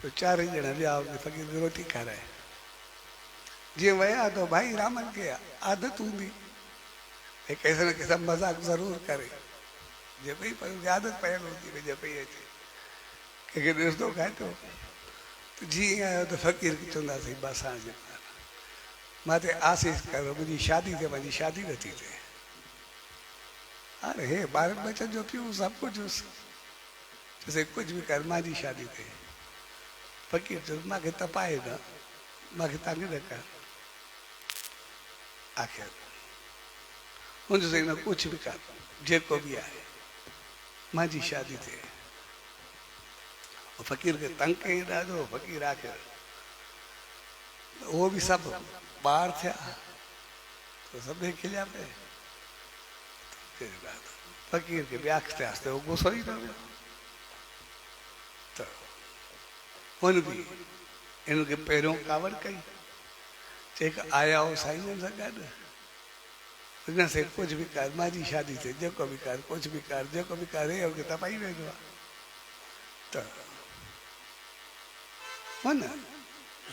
तो चार ॼणा ॿिया फ़क़ीर रोटी खाराए। जीअं विया तो भाई रामन खे आदत हूंदी कैसे न कैसे मज़ाक ज़रूर करे जे पई पर आदत पयल हूंदी भई जे पई अचे कंहिंखे ॾिसंदो खाए थो जीअं आयो त फ़क़ीर खे चवंदासीं बसि हाणे मां ते आसीस कर मुंहिंजी शादी थिए मुंहिंजी शादी नथी थिए। अरे हे ॿारनि बच्चनि जो पियूं सभु कुझु चयोसीं कुझु बि कर मुंहिंजी शादी थिए। फ़क़ीर चयो मूंखे तपाए न मूंखे तंग न कर। आख़िर मुंहिंजो साईं न कुझु बि कर जेको बि आहे मुंहिंजी शादी थिए। फ़क़ीर खे तंग कयईं ॾाढो। फ़क़ीर आख़िर उहो बि सभु ॿार थिया तो सभु खिलिया पिए। फ़क़ीर खे बि आख़िर आस्ते उहो गुस्सो ई न वियो त हुन बि हिनखे पहिरियों कावड़ कई चई आया हो साईं जन सां गॾु हिन से कुझु बि कर मुंहिंजी शादी थिए जेको बि कर कुझु बि कर जेको बि कर हे तपाई वेंदो आहे। त मन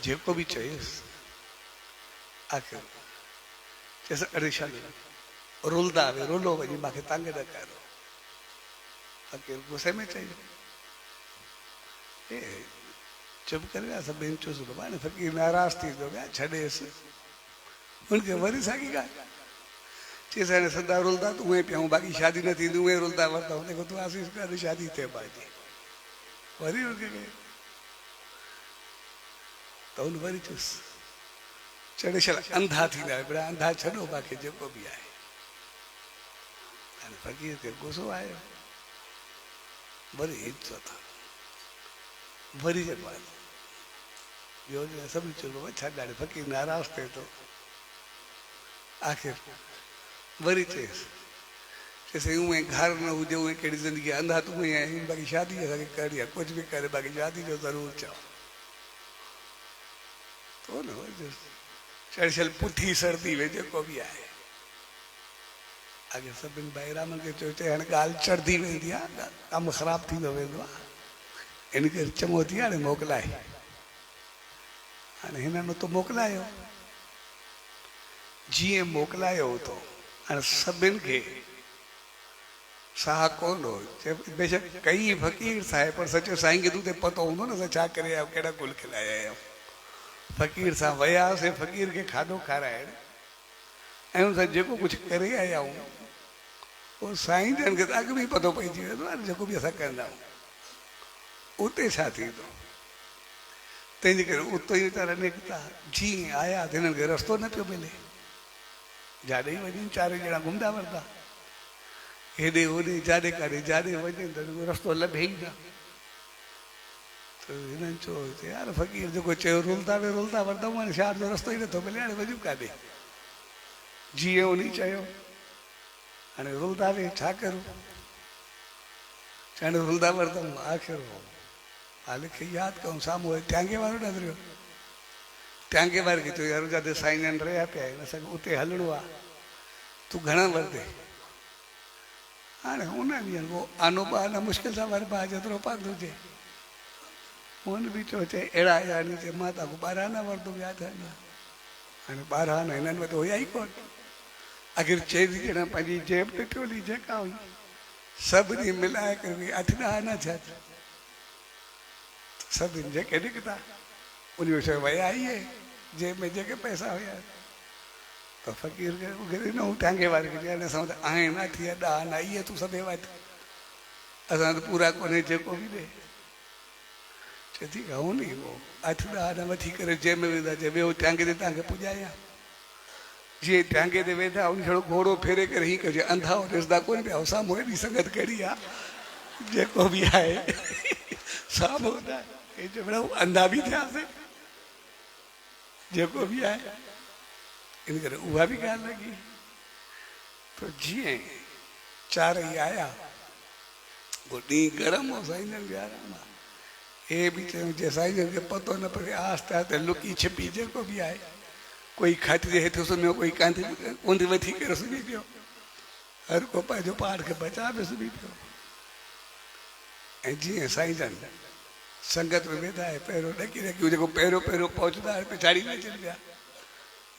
जेको भी चयसि आख़िर चयसि अड़े शाल रुलदा वे रुलो वञी मूंखे तंग न करो। फ़क़ीर गुस्से में चई चुप करे सभिनि चुसि बाबा ने फ़क़ीर नाराज़ थी वियो विया छॾेसि हुनखे वरी साॻी ॻाल्हि चयसि हाणे सदा रुलदा तूं उहे पियूं बाक़ी शादी न थींदी उहे रुलदा वरता हुनखे तूं आसीस कर शादी थिए पंहिंजी वरी हुनखे त हुन वरी चुसि चढ़े छल अंधा थींदा बेड़ा अंधा छॾो बाक़ी जेको बि आहे। हाणे फ़क़ीर खे गुस्सो आयो वरी इज़त वरी जेको आहे ॿियो सभिनी चयो छा ॾाढे फ़क़ीर नाराज़ थिए थो आख़िर वरी चयसि उहे घर न हुजे उहे कहिड़ी ज़िंदगी अंधा तूं उहे आहीं बाक़ी शादी असांखे करणी आहे कुझु बि करे बाक़ी शादी जो ज़रूरु चओ तो न चढ़ियल पुठी सर्दी वे जेको बि आहे अॻे सभिनि भाई रामन खे चयो चई हाणे ॻाल्हि चढ़ंदी वेंदी आहे कमु ख़राबु थींदो वेंदो आहे इन करे चङो थी हाणे मोकिलाए हाणे हिननि तो मोकिलायो जीअं मोकिलायो तो हाणे सभिनि खे साह कोन हो बेशक कई फ़क़ीर साहिब पर सचो साईं खे तूं ते पतो हूंदो न असां छा करे आया कहिड़ा गुल खिलाया आहियूं फ़क़ीर सां वियासीं फ़क़ीर खे खाधो खाराइण ऐं हुन सां जेको कुझु करे आया आहियूं उहो साईं जन खे त अॻु में ई पतो पइजी वेंदो आहे जेको बि असां कंदा आहियूं उते छा थींदो तंहिंजे करे उतो ई वीचारा निकिता जीअं आया त हिननि खे रस्तो न पियो मिले जाॾे वञनि चारे ॼणा घुमंदा वरता हेॾे होॾे जाॾे काॾे जाॾे वञनि त रस्तो लभे ई न त हिननि चयो यार फ़क़ीर जेको चयो रुलदा वरता हाणे शहर जो रस्तो ई नथो मिले हाणे वञूं काॾे जीअं उन चयो हाणे रुलदा वे छा करूं हाणे रुलदा वरतमि आख़िर हाल खे यादि कयूं साम्हूं टांगे वारो नज़रियो टांगे वारे खे चयो यार जिते साईं जन रहिया पिया आहिनि असांखे उते हलणो आहे तूं घणा वरिते हाणे हुन ॾींहंनि को आनो ॿार मुश्किल सां वरी ॿार जेतिरो पातो हुजे हुन बि चयो चए अहिड़ा यानी चए मां तव्हांखो 12 आना वरितो विया था हाणे 12 आना हिननि वटि हुया ई कोन आख़िर चइजी ॼणा पंहिंजी जेब टोली जेका हुई सभिनी मिलाए करे 8-10 आना छा सभिनी जेके निकिता उन चयो विया ई जेब में जेके पैसा हुया तो फ़क़ीर खे न टांगे वारे खे चयो असां वटि आहिनि 8 या 10 आना इहे तूं सभु वटि असां त पूरा कोन्हे जेको बि ॾे चए ठीकु आहे हुन ई 8-10 आना वठी करे जेब में वेंदा चए ॿियो टांगे ते तव्हांखे पुॼायां जीअं टांगे ते वेंदा उन थोरो घोड़ो फेरे करे हीअं कजे अंधा ॾिसंदा कोन पिया साम्हूं एॾी संगत कहिड़ी आहे जेको बि आहे साम्हूं चयो अंधा बि थियासीं जेको बि आहे इन करे उहा बि ॻाल्हि लॻी तो जीअं चारई आया वो ॾींहुं गरम हो साईं जन विहारिया हे बि चयूं जे साईं जन खे पतो न पए आस्ते आस्ते लुकी छिपी जेको बि आहे कोई खाटी जे हेठि सुम्हियो कोई कांधी ऊंधी वठी करे सुम्ही पियो हर को पंहिंजो पाण खे बचा बि सुम्ही पियो ऐं जीअं साईं जन संगत में वेंदा आहे पहिरियों ॾकी ॾकी जेको पहिरियों पहुचंदा आहे पिछाड़ी न अचनि पिया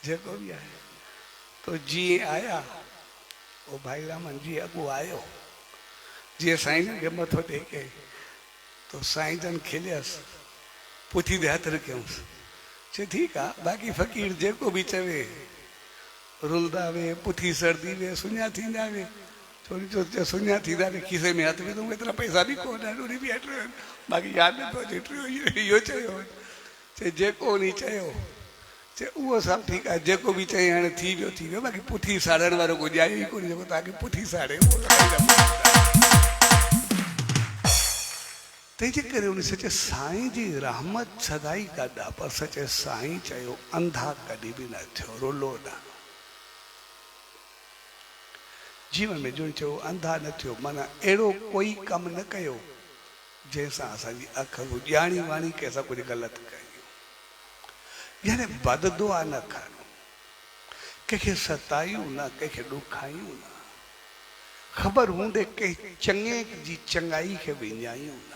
जेको बि आहे तो जीअं आया वो भाई रामन जी अॻु आयो जीअं साईं जन खे मथो टेके तो साईं जन खिलियसि पुठी ते हथ रखियसि चए ठीकु आहे बाक़ी फ़क़ीर जेको बि चवे रुलदा वे पुठी सर्दी वे सुञा थींदा वे छोरी चो सुञा थींदा वे खीसे में हथ विधो एतिरा पैसा बि कोन आहिनि उन बि हेठि बाक़ी यादि नथो अचे इहो चयो चए जेको उन चयो चए उहो सभु ठीकु आहे जेको बि चई हाणे थी वियो बाक़ी पुठी साड़ण वारो कोई ॼायो ई कोन्हे जेको तव्हांखे पुठी साड़े तंहिंजे करे उन सचे साईं जी रहमत सदाई कॾा पर सचे साईं चयो अंधा कॾहिं बि न थियो रुलो न जीवन में जो चयो अंधा न थियो माना अहिड़ो कोई कमु न कयो जंहिंसां असांजी अखि ॼाणी वाणी कंहिंसां कुझु ग़लति कयूं यानी बददुआ न खणो कंहिंखे सतायूं न कंहिंखे ॾुखायूं न ख़बर हूंदे कंहिं चङे जी चङाई खे विञायूं न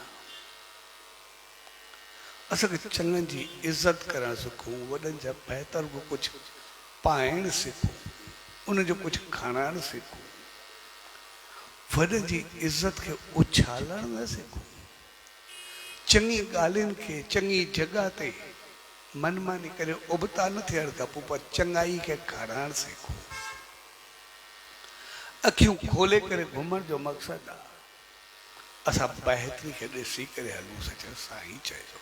असांखे चङनि जी इज़त करणु सिखूं, वॾनि जा बहितर को कुझु पाइणु सिखूं, उनजो कुझु खणणु सिखूं, वॾनि जी इज़त खे उछालणु न सिखूं, चङी ॻाल्हियुनि खे चङी जॻह ते मनमानी करे उबता न थियणु खपूं, पर चङाई खे खणणु सिखूं। अखियूं खोले करे घुमण जो मक़सदु आहे असां बहितरी खे ॾिसी करे हलूं। सच साईं चयो,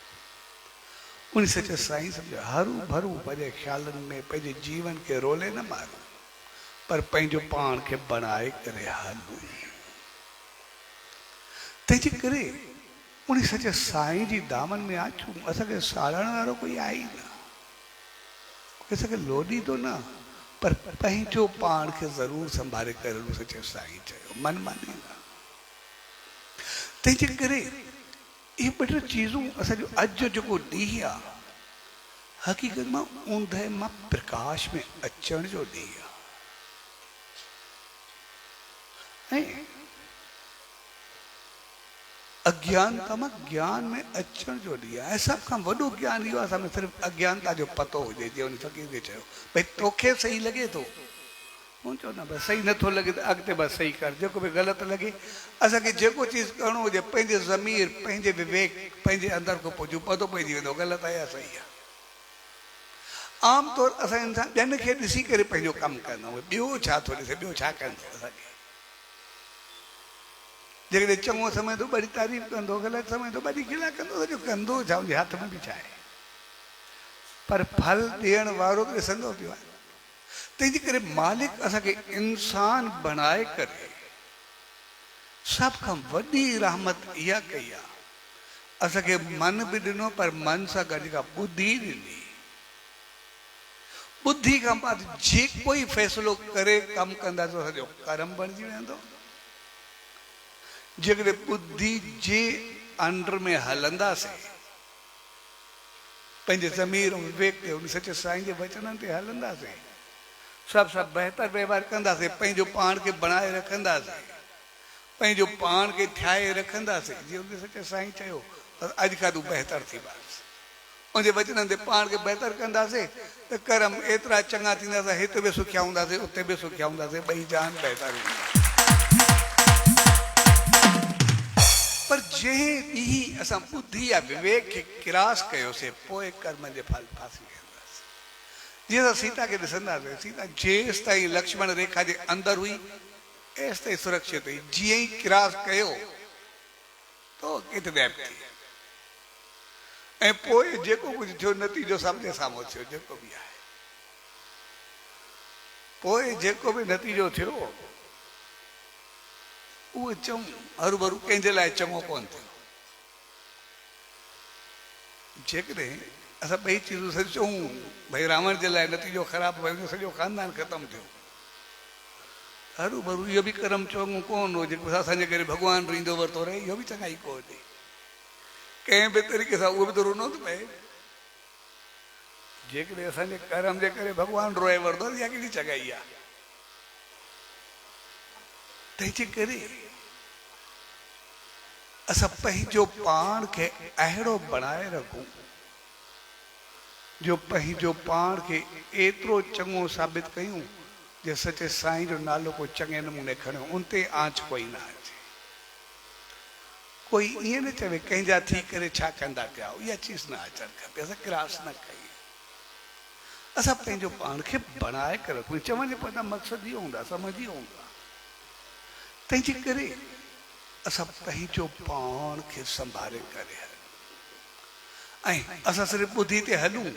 उन सच साईं सम्झो हरू भरू पंहिंजे ख़्यालनि में पंहिंजे जीवन खे रोले न मारूं, पर पंहिंजो पाण खे बणाए करे हलूं। तंहिंजे करे उन सच साईं जी दामन में अचूं। असांखे साड़ण वारो कोई आहे ई न, कोई असांखे लोॾींदो न, पर पंहिंजो पाण खे ज़रूरु संभाले करे हलूं। सच साईं चयो, मनमानी न। तंहिंजे करे इहे ॿ टे चीज़ूं असांजो अॼु जो जेको ॾींहुं आहे हक़ीक़त मां ऊंदहि मां प्रकाश में अचण जो ॾींहुं आहे ऐं अज्ञानता मां ज्ञान में अचण जो ॾींहुं आहे। ऐं सभ खां वॾो ज्ञान इहो आहे असां में सिर्फ़ु अज्ञानता जो पतो हुजे। जीअं उन फ़क़ीर खे चयो भई तोखे सही लॻे थो, मूं चयो न बसि सही नथो लॻे त अॻिते बसि सही कर। जेको बि ग़लति लॻे असांखे जेको चीज़ करिणो हुजे पंहिंजे ज़मीर पंहिंजे विवेक पंहिंजे अंदरि खां पोइ पतो पइजी वेंदो ग़लति आहे या सही आहे। आमतौर असां इंसान ॿियनि खे ॾिसी करे पंहिंजो कमु कंदा आहियूं, ॿियो छा थो ॾिसे, ॿियो छा कंदो असांखे। जेकॾहिं चङो समय थो वरी तारीफ़ कंदो, ग़लति समय थो वरी गिला कंदो, सॼो कंदो छा हुनजे हथ में बि छा आहे, पर फल ॾियण वारो त ॾिसंदो पियो आहे। तंहिंजे करे मालिक असांखे इंसान बणाए करे सभ खां वॾी रहमत इहा कई आहे, असांखे मन बि ॾिनो पर मन सां गॾु जेका ॿुधी ॾिनी। ॿुधी खां बाद जेको ई फ़ैसिलो करे कमु कंदासीं असांजो कर्म बणिजी वेंदो। जेकॾहिं ॿुधी जे अंडर में हलंदासीं, पंहिंजे ज़मीर ऐं विवेक ते उन सच साईं जे वचननि ते हलंदासीं, सभु बहितर व्यवहार कंदासीं, पंहिंजो पाण खे बणाए रखंदासीं, पंहिंजो पाण खे ठाहे रखंदासीं। जीअं उन सच साईं चयो त अॼु खां तूं बहितर थी वञु, उनजे वचननि ते पाण खे बहितर कंदासीं त कर्म एतिरा चङा थींदासीं, हिते बि सुखिया हूंदासीं उते बि सुखिया हूंदासीं, ॿई जान बहितर हूंदा। पर जंहिं ॾींहुं असां ॿुधी या विवेक खे किरास कयोसीं पोइ कर्मनि जे फल फासी वेंदासीं। जीअं असां सीता खे ॾिसंदासीं, सीता जेसि ताईं लक्ष्मण रेखा जे अंदरि हुई एसि ताईं सुरक्षित हुई। जीअं ई किरास कयो तो किडनैप थी, ऐं पोइ जेको कुझु थियो नतीजो सामने साम्हूं थियो। जेको बि आहे पोइ जेको बि नतीजो थियो उहो चऊं हरू भरू कंहिंजे लाइ चङो कोन थियो। जेकॾहिं असां ॿई चीज़ूं सॼो चऊं भई रावण जे लाइ नतीजो ख़राबु वियो, सॼो ख़ानदान ख़तमु थियो, हरू भरू इहो बि कर्म चङो कोन हो जेको असांजे करे भॻवानु रींदो वरितो रहे, इहो बि चङाई कोन्हे। कंहिं बि तरीक़े सां उहो बि त रुनो थो पए। जेकॾहिं असांजे कर्म जे करे भॻवानु रोए वरितो इहा कहिड़ी चङाई आहे। तंहिंजे करे असां पंहिंजो पाण खे अहिड़ो बणाए रखूं जो पंहिंजो पाण खे एतिरो चङो साबित कयूं जे सचे साईं जो नालो को चङे नमूने खणियो, उन ते आंच कोई न अचे। कोई ईअं न चवे कंहिंजा थी करे छा कंदा पिया, इहा चीज़ न अचणु खपे। असां क्रास न कयूं, असां पंहिंजो पाण खे बणाए करे रखूं। चवण जे पोइ मक़सदु इहो हूंदो आहे, समझ इहो हूंदो आहे। तंहिंजे करे असां पंहिंजो पाण खे संभाले करे हलूं, ऐं असां सिर्फ़ु ॿुधी ते हलूं,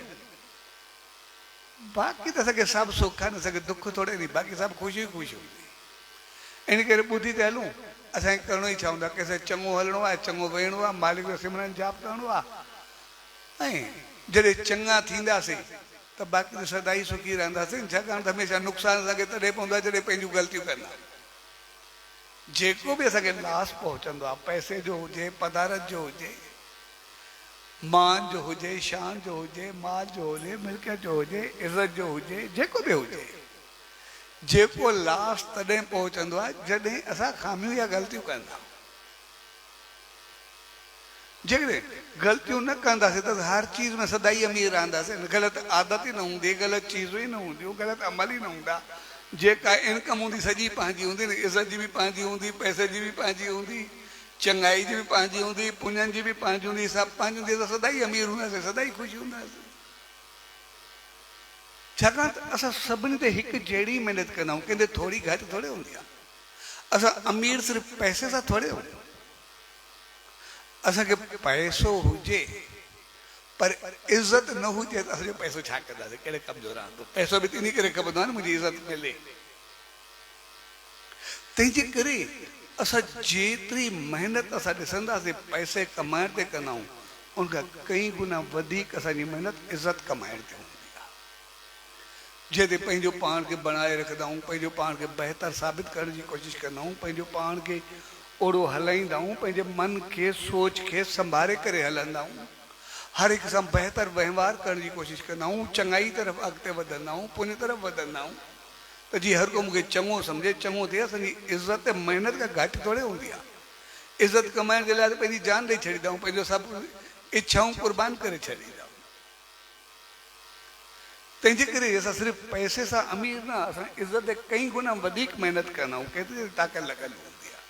बाक़ी त असांखे सभु सुख आहे न, असांखे दुख थोरे नी, बाक़ी सभु ख़ुशी ख़ुशी हूंदी। इन करे ॿुधी ते हलूं, असांखे करिणो ई छा हूंदो आहे, कंहिंसां चङो हलणो आहे, चङो वेहणो आहे, मालिक जो सिमरन जाप करिणो आहे। ऐं जॾहिं चङा थींदासीं त बाक़ी त सदाई सुखी रहंदासीं, छाकाणि त हमेशह नुक़सानु असांखे तॾहिं पवंदो आहे जॾहिं पंहिंजूं ग़लतियूं कंदा। जेको बि असांखे लास पहुचंदो आहे, पैसे जो हुजे, पदारत जो हुजे, मान जो हुजे, शान जो हुजे, माल जो हुजे, मिल्कियत जो हुजे, इज़त जो हुजे, जेको बि हुजे, जेको लास तॾहिं पहुचंदो आहे जॾहिं असां खामियूं या ग़लतियूं कंदा। जेकॾहिं ग़लतियूं न कंदासीं त हर चीज़ में सदाई अमीर रहंदासीं। ग़लति आदत ई न हूंदी, ग़लति चीज़ूं ई न हूंदियूं, ग़लति अमल ई न हूंदा। जेका इनकम हूंदी सॼी पंहिंजी हूंदी न, इज़त जी बि पंहिंजी हूंदी, पैसे जी बि पंहिंजी हूंदी, चङाई जी बि पंहिंजी हूंदी, पुञनि जी बि पंहिंजी हूंदी, सभु पंहिंजी हूंदी त सदाई अमीर हूंदासीं, सदाई ख़ुशि हूंदासीं। छाकाणि त असां सभिनी ते हिकु जहिड़ी महिनत कंदा आहियूं, कंहिंजे थोरी घटि थोरे हूंदी आहे। असां अमीर सिर्फ़ु पैसे सां थोरे हूंदा। असांखे पैसो हुजे पर इज़त न हुजे त असांजो पैसो छा कंदासीं, कहिड़े कम जो रहंदो। पैसो बि त इन करे खपंदो आहे न मुंहिंजी इज़त मिले। तंहिंजे करे असां जेतिरी महिनत असां ॾिसंदासीं पैसे कमाइण ते कंदा आहियूं, उनखां कई गुना वधीक असांजी महिनत इज़त कमाइण ते हूंदी आहे। जंहिं ते पंहिंजो पाण खे बणाए रखंदा आहियूं, पंहिंजो पाण खे बहितर साबित करण जी कोशिशि कंदा आहियूं, पंहिंजो पाण खे ओड़ो हलाईंदा आहियूं, पंहिंजे मन खे सोच खे संभाले करे हलंदा आहियूं, हर हिक सां बहितर वहिंवार करण जी कोशिशि कंदा आहियूं, चङाई तरफ़ अॻिते वधंदा आहियूं, पुञ तरफ़ वधंदा आहियूं, त जीअं हर को मूंखे चङो सम्झे, चङो थिए। असांजी इज़त महिनत खां घटि थोरे हूंदी आहे। इज़त कमाइण जे लाइ त पंहिंजी जान ॾेई छॾींदा आहियूं, पंहिंजो सभु इच्छाऊं क़ुर्बान करे छॾींदा आहियूं। तंहिंजे करे असां सिर्फ़ु पैसे सां अमीर न, असां इज़त ते कई गुना वधीक महिनत कंदा आहियूं, केतिरी ताक़त लॻल हूंदी आहे।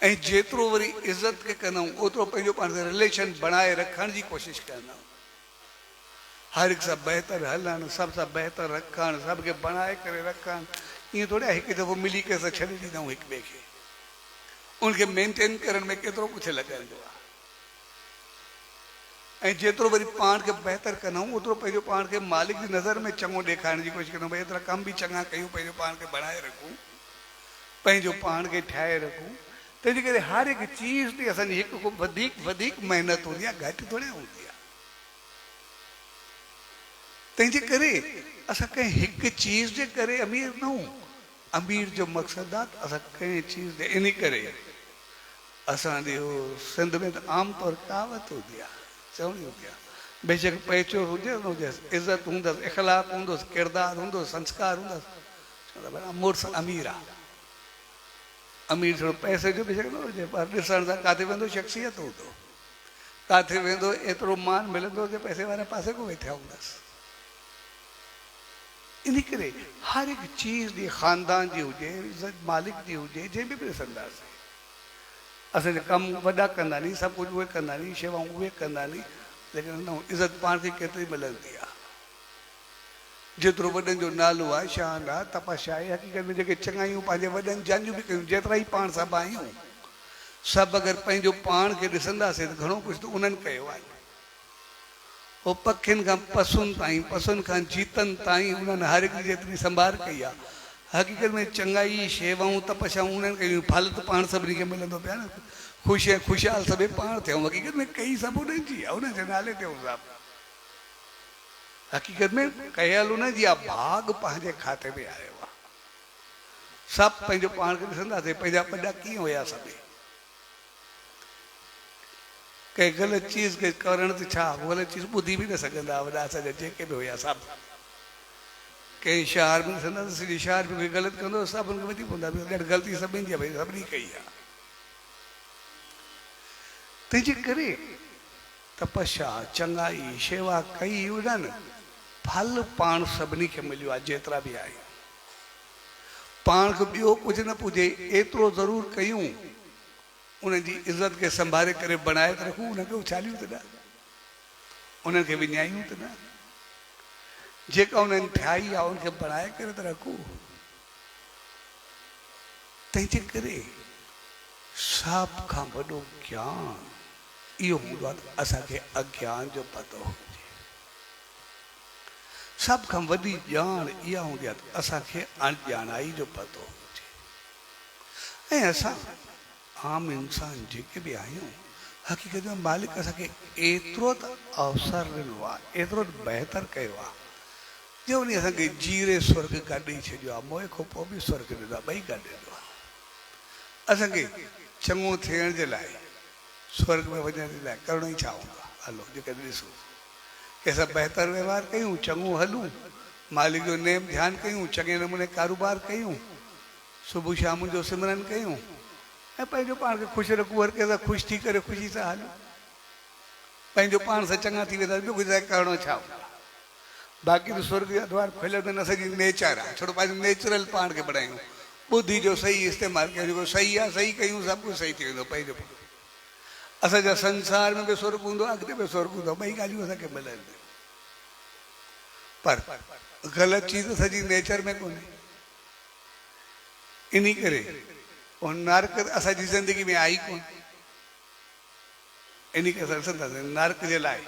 ऐं जेतिरो वरी इज़त खे कंदा आहियूं ओतिरो पंहिंजो पाण सां रिलेशन बणाए रखण जी कोशिशि कंदा आहियूं, हर हिक सां बहितर हलणु, सभ सां बहितर रखणु, सभ खे बणाए करे रखणु। ईअं थोरी आहे हिकु दफ़ो मिली करे असां छॾे ॾींदा आहियूं हिक ॿिए खे। उनखे मेंटेन करण में केतिरो कुझु लॻंदो आहे। ऐं जेतिरो वरी पाण खे बहितर कंदा आहियूं ओतिरो पंहिंजो पाण खे मालिक जी नज़र में चङो ॾेखारण जी कोशिशि कंदा आहियूं। भई एतिरा कम बि चङा कयूं, पंहिंजो पाण खे बणाए रखूं, पंहिंजो पाण खे ठाहे रखूं। तंहिंजे करे हर हिकु चीज़ ते असांजी हिकु को वधीक महिनत हूंदी आहे, घटि थोरे हूंदी आहे। तंहिंजे करे असां कंहिं हिकु चीज़ जे करे अमीर न आहियूं। अमीर जो मक़सदु आहे त असां कंहिं चीज़ जे इन करे असांजी सिंध में त आमतौर कहावत हूंदी आहे, चवणी हूंदी आहे, बेशक पैसो हुजे न हुजे, इज़त हूंदसि, इख़लाक़ हूंदुसि, किरदारु हूंदुसि, संस्कार हूंदसि, मुड़ुसु अमीर आहे। अमीर थोरो पैसे जो बेशक न हुजे पर ॾिसण सां किथे वेंदो शख़्सियत हूंदो, किथे वेंदो एतिरो मान मिलंदो की पैसे वारे पासे को वेठा हूंदसि। इन करे हर हिकु चीज़ जी ख़ानदान जी हुजे, इज़त मालिक जी हुजे, जंहिं बि ॾिसंदासीं असांजा कम वॾा कंदा नी, सभु कुझु उहे कंदा नी, शेवाऊं उहे कंदा नी, लेकिन इज़त पाण खे केतिरी मिलंदी आहे। जेतिरो वॾनि जो नालो आहे, शान आहे, तपस्या आहे, हक़ीक़त में जेके चङायूं पंहिंजे वॾनि जांजूं बि कयूं, जेतिरा ई पाण सभु आहियूं, सभु अगरि पंहिंजो पाण खे ॾिसंदासीं त घणो कुझु त उन्हनि कयो आहे। उहो पखियुनि खां पसुनि ताईं, पसुनि खां जीतनि ताईं उन्हनि हर हिकु जेतिरी संभाल कई आहे। हक़ीक़त में चङाई शेवाऊं तपस्याऊं उन्हनि कयूं, फल त पाण सभिनी खे मिलंदो पिया न। ख़ुशि ख़ुशहाल सभई पाण थियूं, हक़ीक़त में कई सभु उन्हनि जी आहे, उनजे नाले ते सभु हक़ीक़त में कयल उनजी आहे, भाग पंहिंजे खाते में आयो आहे। सभु पंहिंजो पाण खे ॾिसंदासीं, पंहिंजा वॾा कीअं हुया सभई, कंहिं ग़लति चीज़ खे करण ते छा ग़लति चीज़ ॿुधी बि न सघंदा वॾा असांजा जेके बि हुया सभु। कंहिं शहर में ॾिसंदासीं सॼे शहर में कोई ग़लति कंदो सभु हुनखे वठी पवंदा, ग़लती सभिनी जी भई सभिनी कई आहे। तंहिंजे करे तपस्या, चङाई, शेवा कई उन्हनि, फल पाण सभिनी खे मिलियो आहे, जेतिरा बि आहियूं। पाण खे ॿियो कुझु न पुॼे एतिरो ज़रूरु कयूं, उन्हनि जी इज़त खे संभाले करे बणाए त रखूं, उनखे उछालियूं त न, उन्हनि खे विञायूं त न, जेका उन्हनि ठाही आहे उनखे बणाए करे त रखूं। तंहिंजे करे सभ खां वॾो ज्ञान इहो हूंदो आहे त असांखे अज्ञान जो पतो हुजे। सभ खां वॾी ॼाण इहा हूंदी आहे त असांखे अणॼाणाई जो पतो हुजे। ऐं असां आम इंसान जेके बि आहियूं, हक़ीक़त में मालिक असांखे एतिरो त अवसर ॾिनो आहे, एतिरो बहितर कयो आहे, जो उन असांखे जीरे स्वर्ग खां ॾेई छॾियो आहे, मोए खां पोइ बि स्वर्ग ॾिनो आहे, ॿई गॾु ॾिनो आहे। असांखे चङो थियण जे लाइ, स्वर्ग में वञण जे लाइ करिणो ई छा हूंदो आहे, हलो जेकॾहिं ॾिसूं कंहिंसां बहितर व्यवहार कयूं, चङो हलूं, मालिक जो नेम ध्यानु कयूं, चङे नमूने कारोबार कयूं, सुबुह शाम जो सिमरन कयूं, ऐं पंहिंजो पाण खे ख़ुशि रखूं, हर कंहिं सां ख़ुशि थी करे ख़ुशी सां हलूं, पंहिंजो पाण सां चङा थी वेंदा, ॿियो कुझु करिणो छा। बाक़ी तो स्वर्ग जा द्वार खुलियल अथनि, असांजी नेचर आहे, छोड़ो पंहिंजो नेचुरल पाण खे बढ़ायूं, बुद्धि जो सही इस्तेमालु कयूं, जेको सही आहे सही कयूं, सभु कुझु सही थी वेंदो पंहिंजो पाण। असांजा संसार में बि स्वर्ग हूंदो, अॻिते बि स्वर्ग हूंदो, ॿई ॻाल्हियूं असांखे मिलनि, पर ग़लति चीज़ असांजी नेचर में कोन्हे। इन करे नरक असांजी ज़िंदगी में आई कोन, इन करे असां ॾिसंदासीं नरक जे लाइ,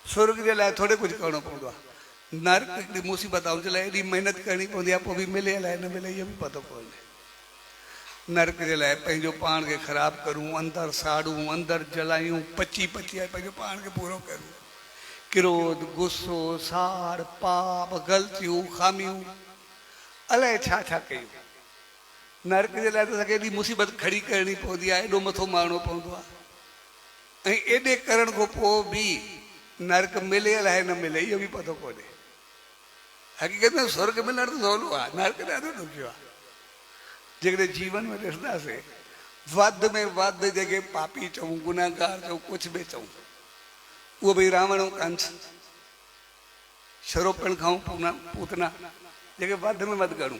स्वर्ग जे लाइ थोरे कुझु करिणो पवंदो आहे। नरक हिकिड़ी मुसीबत आहे, हुन जे लाइ एॾी महिनत करणी पवंदी आहे, पोइ बि मिले अलाए न मिले इहो बि पतो कोन्हे। नरक जे लाइ पंहिंजो पाण खे ख़राबु करूं, अंदरि साड़ूं, अंदरि जलायूं, पची पंहिंजो पाण खे पूरो करूं, क्रोध, गुस्सो, साड़, पाप, ग़लतियूं, खामियूं, अलाए छा छा कयूं। नरक जे लाइ त असांखे एॾी मुसीबत खड़ी करणी पवंदी आहे, एॾो मथो मारणो पवंदो आहे, ऐं एॾे करण खां पोइ बि नरक मिले अलाए न मिले इहो बि पतो कोन्हे। हक़ीक़त में स्वर्ग मिलण त सवलो आहे, नरक ॾाढो ॾुखियो आहे। जेकॾहिं जीवन में ॾिसंदासीं, वधि में वधि जेके पापी चऊं, गुनाहगार चऊं, कुझु बि चऊं, उहो भई रावण ऐं कंस, शरोपण खां पूतना, जेके वधि में वधि करूं।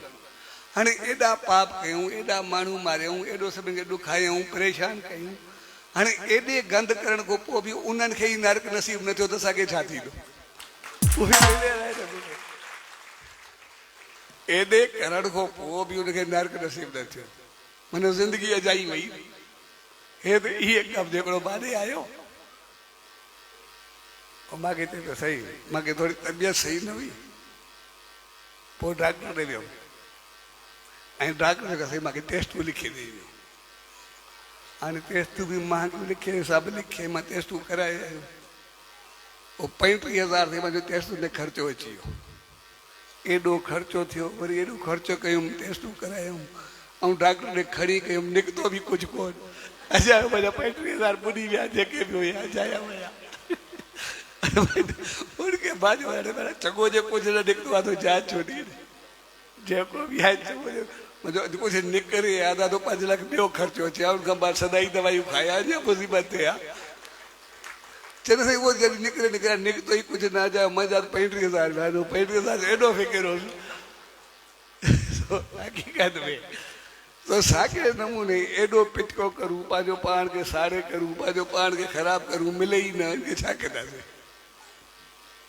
हाणे एॾा पाप कयूं, एॾा माण्हू मारियऊं, एॾो सभिनि खे ॾुखायूं, परेशान कयूं, हाणे एॾे गंद करण खां पोइ बि उन्हनि खे ई नरक नसीब न थियो त असांखे छा थींदो। एॾे करण खां पोइ बि उनखे नरक नसीब न थियो, माना ज़िंदगी अजाई वई। हे त इहे कमु जेको बाॾे आयो, मूंखे हिते त सही, मूंखे थोरी तबियत सही न हुई, पोइ डॉक्टर ॾे वियो, ऐं डॉक्टर खां सही मूंखे टेस्टूं लिखी ॾेई वियो। हाणे टेस्टूं बि महांगियूं लिखे, सभु लिखे, मां टेस्टूं कराए आयो, पोइ 35,000 ते मुंहिंजो टेस्ट में ख़र्चो अची वियो। एॾो ख़र्चो थियो, वरी एॾो ख़र्चो कयुमि, टेस्टूं करायुमि, ऐं डॉक्टर ॾे खणी कयुमि, निकितो बि कुझु कोन। अजायो मुंहिंजा 35,000 ॿुॾी विया, जेके बि हुया अजाया विया। उनखे बाजू हाणे माना चङो जे कुझु न निकितो आहे त जांच छो ॾिए, जेको बि आहे चङो मुंहिंजो कुझु निकिरे आहे त 5 लाख ॿियो ख़र्चो अचे, उनखां बाद सदाई दवायूं खाया, अञा मुसीबत ते आहे। चवंदो साईं उहो जॾहिं निकिरे निकितो ई कुझु न अजायो, मुंहिंजा 35,000 विया, 35,000 एॾो फिकिर हो। हक़ीक़त में तो साॻिए नमूने एॾो पिटको करूं, पंहिंजो पाण खे साड़े करूं, पंहिंजो पाण खे ख़राबु करूं, मिले ई न, इनखे छा कंदासीं।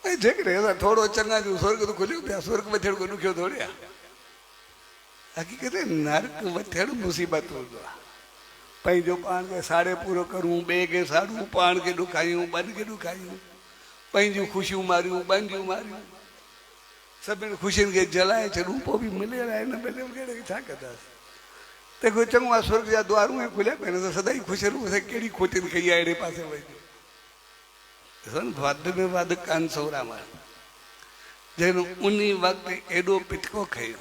ऐं जेकॾहिं असां थोरो चङा थियूं, स्वर्ग त खुलियो पिया, स्वर्ग वठण को ॾुखियो थोरी आहे। हक़ीक़त नरक वठण मुसीबत हूंदो आहे, पंहिंजो पाण खे साड़े पूरो करूं, ॿिए खे साड़ूं, पाण खे ॾुखायूं, ॿियनि खे ॾुखायूं, पंहिंजूं ख़ुशियूं मारियूं, ॿियनि जूं मारियूं, सभिनि ख़ुशियुनि खे जलाए छॾूं, पोइ बि मिले अलाए न मिले, कहिड़े छा कंदासीं। तंहिंखां चङो आहे स्वर्ग जा द्वारूं ऐं खुलिया पिया आहिनि, सदाई ख़ुशि रहूं, असां कहिड़ी खोटियुनि कई आहे अहिड़े पासे वञी। वधि में वधि कंस हो रावण, जंहिं उन वक़्तु एॾो पिटको खयो।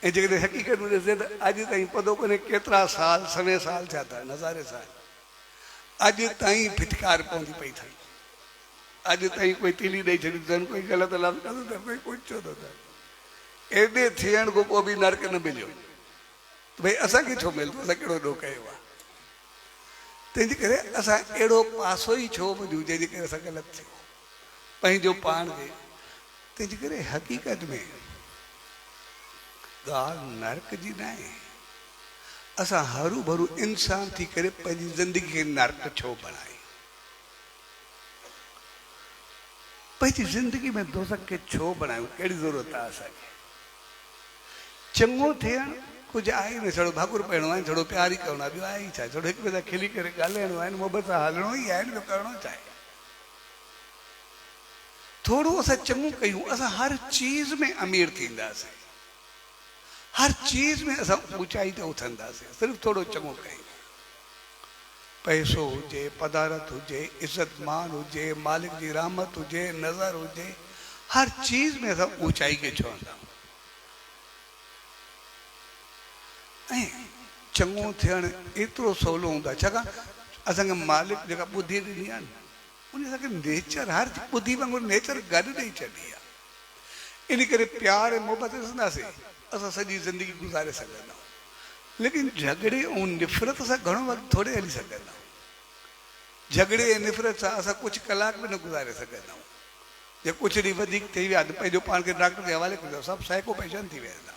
ऐं जेकॾहिं हक़ीक़त में ॾिसे त अॼु ताईं पतो कोन्हे केतिरा साल, 100 साल थिया था, हज़ारे साल, अॼु ताईं फिटकार पवंदी पई अथई। अॼु ताईं कोई तीली ॾेई छॾी अथनि, कोई ग़लति लफ़्ज़ कंदो अथनि, कोई कुझु चवंदो अथनि। एॾे थियण खां पोइ बि नरक न मिलियो, त भई असांखे छो मिलंदो, असां कहिड़ो ॾोह कयो आहे। तंहिंजे करे असां अहिड़ो पासो ई छो वञूं जंहिंजे करे असां ग़लति थियो पंहिंजो पाण खे। तंहिंजे करे हक़ीक़त में ॻाल्हि नरक जी न आहे, असां हरू भरू इंसान थी करे पंहिंजी ज़िंदगी खे नरक छो बणाए। पंहिंजी ज़िंदगी में दोज़ख खे छो बणायूं, कहिड़ी ज़रूरत आहे असांखे। चङो थियण कुझु आहे न, छड़ो भाकुर पाइणो आहे, छड़ो प्यार ई करिणो आहे, ॿियो आहे ई छा। छड़ो हिक ॿिए सां खिली करे ॻाल्हाइणो आहे, मोहबत सां हलणो ई आहे, ॿियो करिणो छा आहे। थोरो असां चङो कयूं, असां हर चीज़ में अमीर थींदासीं, हर चीज़ में असां ऊचाई ते उथंदासीं, सिर्फ़ु थोरो चङो कयूं। पैसो हुजे, पदारत हुजे, इज़त मान हुजे, मालिक जी रहमत हुजे, नज़र हुजे, हर चीज़ में असां ऊचाई खे छुहंदा। ऐं चङो थियणु एतिरो सवलो हूंदो आहे, छाकाणि असांखे मालिक जेका ॿुधी ॾिनी आहे न, उन असांखे नेचर, हर ॿुधी वांगुरु नेचर गॾु ॾेई छॾी आहे। इन करे प्यार ऐं मोहबत ॾिसंदासीं, असां सॼी ज़िंदगी गुज़ारे सघंदा आहियूं। लेकिन झगड़े ऐं निफ़रत सां घणो वक़्तु थोरे हली सघंदा आहियूं। झगड़े ऐं निफ़रत सां असां कुझु कलाक बि न गुज़ारे सघंदा आहियूं। जे कुझु ॾींहुं वधीक थी विया त पंहिंजो पाण खे डॉक्टर जे हवाले कंदो, सभु साइको पेशेंट थी वेंदा,